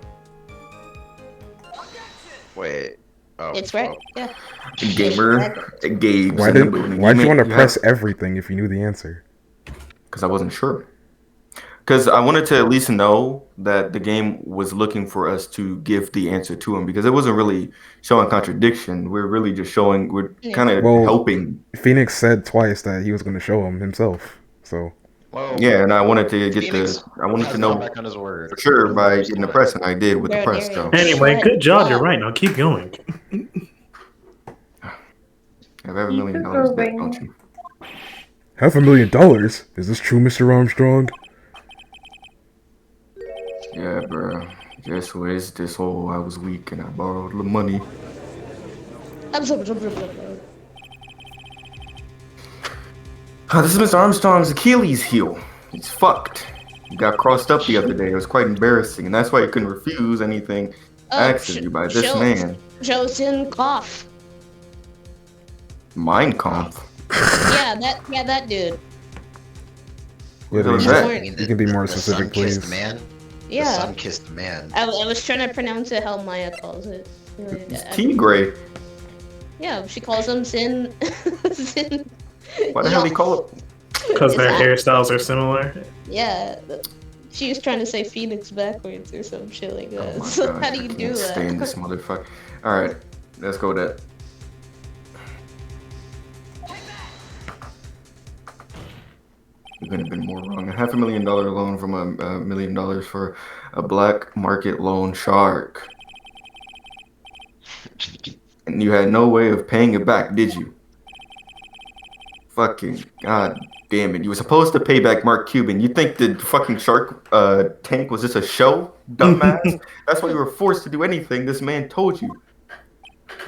Speaker 4: Wait. Oh.
Speaker 1: It's right.
Speaker 4: oh.
Speaker 1: Yeah.
Speaker 3: Gamer, Gabe's
Speaker 6: Why
Speaker 3: in the
Speaker 6: did
Speaker 3: building.
Speaker 6: Why'd you want to
Speaker 3: have-
Speaker 6: press everything if you knew the answer?
Speaker 3: Because I wasn't sure. Because I wanted to at least know that the game was looking for us to give the answer to him because it wasn't really showing contradiction. We're really just showing, we're kind of
Speaker 6: Well,
Speaker 3: helping.
Speaker 6: Phoenix said twice that he was going to show him himself. So
Speaker 4: Well,
Speaker 3: Yeah, and I wanted to get
Speaker 4: Phoenix
Speaker 3: I wanted
Speaker 4: has
Speaker 3: to
Speaker 4: gone
Speaker 3: know
Speaker 4: back on his word
Speaker 3: for sure
Speaker 4: for the
Speaker 3: by
Speaker 4: first
Speaker 3: getting the
Speaker 4: time.
Speaker 3: press, and I did with the
Speaker 1: Bro,
Speaker 3: press.
Speaker 1: Darian,
Speaker 3: So
Speaker 5: Anyway,
Speaker 1: shut
Speaker 5: good job. You're
Speaker 1: up.
Speaker 5: right. Now keep going.
Speaker 3: you have $1
Speaker 2: Keep
Speaker 3: million
Speaker 2: it
Speaker 3: debt,
Speaker 2: moving.
Speaker 3: don't you?
Speaker 6: $500,000? Is this true, Mr. Armstrong?
Speaker 3: Yeah, bro. Just was this whole I was weak and I borrowed the money. This is Mr. Armstrong's Achilles heel. He's fucked. He got crossed up the other day. It was quite embarrassing, and that's why he couldn't refuse anything asked of you by this man.
Speaker 1: Josin Koff.
Speaker 3: Mein Kampf.
Speaker 1: Yeah, that dude.
Speaker 6: Yeah,
Speaker 3: What was
Speaker 6: you-
Speaker 3: that?
Speaker 6: You can be more
Speaker 4: The
Speaker 6: specific,
Speaker 4: sun-kissed
Speaker 6: please.
Speaker 4: man. The
Speaker 1: Yeah.
Speaker 4: sun-kissed man.
Speaker 1: I was trying to pronounce it how Maya calls it.
Speaker 3: It's Tigray.
Speaker 1: Yeah, she calls him Sin. Sin.
Speaker 3: Why the hell do you call it?
Speaker 5: Because their
Speaker 1: It's-
Speaker 5: hairstyles are similar.
Speaker 1: Yeah. She was trying to say Phoenix backwards or some shit like that.
Speaker 3: Oh my
Speaker 1: So
Speaker 3: God,
Speaker 1: how do
Speaker 3: I
Speaker 1: you
Speaker 3: can't
Speaker 1: do
Speaker 3: stand
Speaker 1: that?
Speaker 3: this motherfucker. Alright, let's go with that. You couldn't have been more wrong. A $500,000 loan from $1 million for a black market loan shark. And you had no way of paying it back, did you? Fucking god damn it. You were supposed to pay back Mark Cuban. You think the fucking shark tank was just a show? Dumbass. That's why you were forced to do anything this man told you.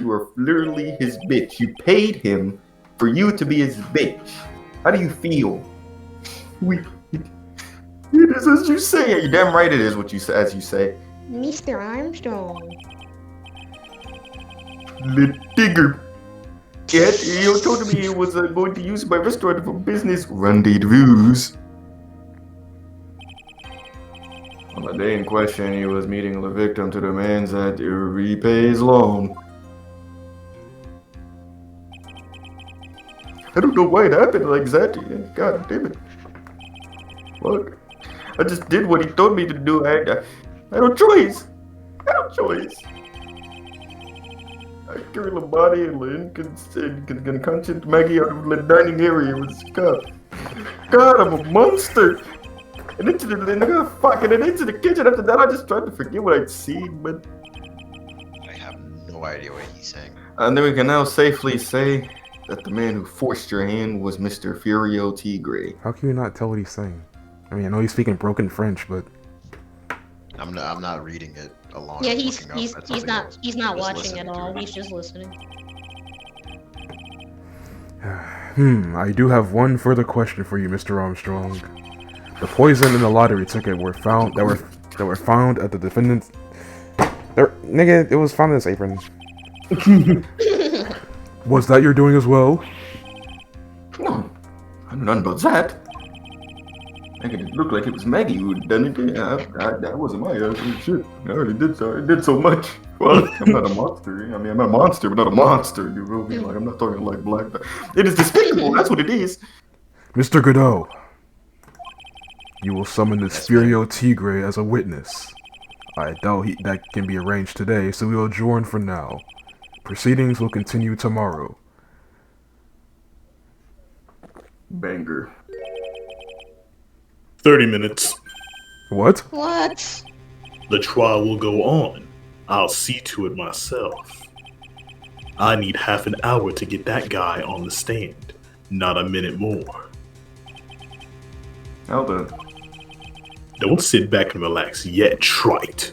Speaker 3: You were literally his bitch. You paid him for you to be his bitch. How do you feel? It is as you say. You're damn right it is what you say, as you say.
Speaker 1: Mr. Armstrong.
Speaker 3: The digger. Yet, you told me it was going to use my restaurant for business rendezvous. On the day in question, he was meeting the victim to demand that he repay his loan. I don't know why it happened like that. God damn it. Fuck. I just did what he told me to do. I had no choice. I had no choice. I carried the body and the unconscious Maggie out of the dining area with a cup. God, I'm a monster. And into the kitchen. After that, I just tried to forget what I'd seen, but.
Speaker 4: I have no idea what he's saying.
Speaker 3: And then we can now safely say that the man who forced your hand was Mr. Furio Tigre.
Speaker 6: How can you not tell what he's saying? I mean, I know he's speaking broken French, but
Speaker 4: I'm not reading it along.
Speaker 1: Yeah,
Speaker 4: I'm
Speaker 1: he's
Speaker 4: looking up
Speaker 1: he's
Speaker 4: at
Speaker 1: he's
Speaker 4: something
Speaker 1: not
Speaker 4: else.
Speaker 1: he's not
Speaker 4: Just
Speaker 1: watching
Speaker 4: listening
Speaker 1: at
Speaker 4: to
Speaker 1: all.
Speaker 4: it.
Speaker 1: He's just listening.
Speaker 6: I do have one further question for you, Mr. Armstrong. The poison in the lottery ticket were found at the defendant's. Nigga, it was found in his apron. Was that your doing as well?
Speaker 3: No, I know nothing about that. Make it look like it was Maggie who had done it. That wasn't my shit. I already did so. I did so much. Well, I'm not a monster. I mean, I'm a monster, but not a monster. You feel me? Like I'm not talking like black. It is despicable. That's what it is.
Speaker 6: Mr. Godot, you will summon the Furio Tigre as a witness. I doubt that can be arranged today, so we will adjourn for now. Proceedings will continue tomorrow.
Speaker 3: Banger.
Speaker 7: 30 minutes.
Speaker 6: What?
Speaker 1: What?
Speaker 7: The trial will go on. I'll see to it myself. I need half an hour to get that guy on the stand, not a minute more.
Speaker 3: How done?
Speaker 7: Don't sit back and relax yet, trite.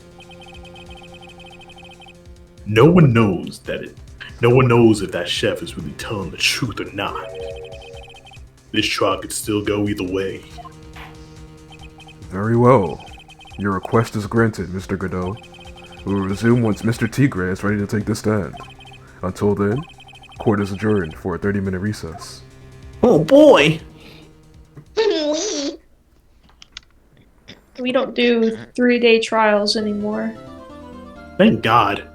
Speaker 7: No one knows if that chef is really telling the truth or not. This trial could still go either way.
Speaker 6: Very well. Your request is granted, Mr. Godot. We will resume once Mr. Tigre is ready to take the stand. Until then, court is adjourned for a 30-minute recess.
Speaker 5: Oh boy!
Speaker 2: We don't do 3-day trials anymore.
Speaker 7: Thank God.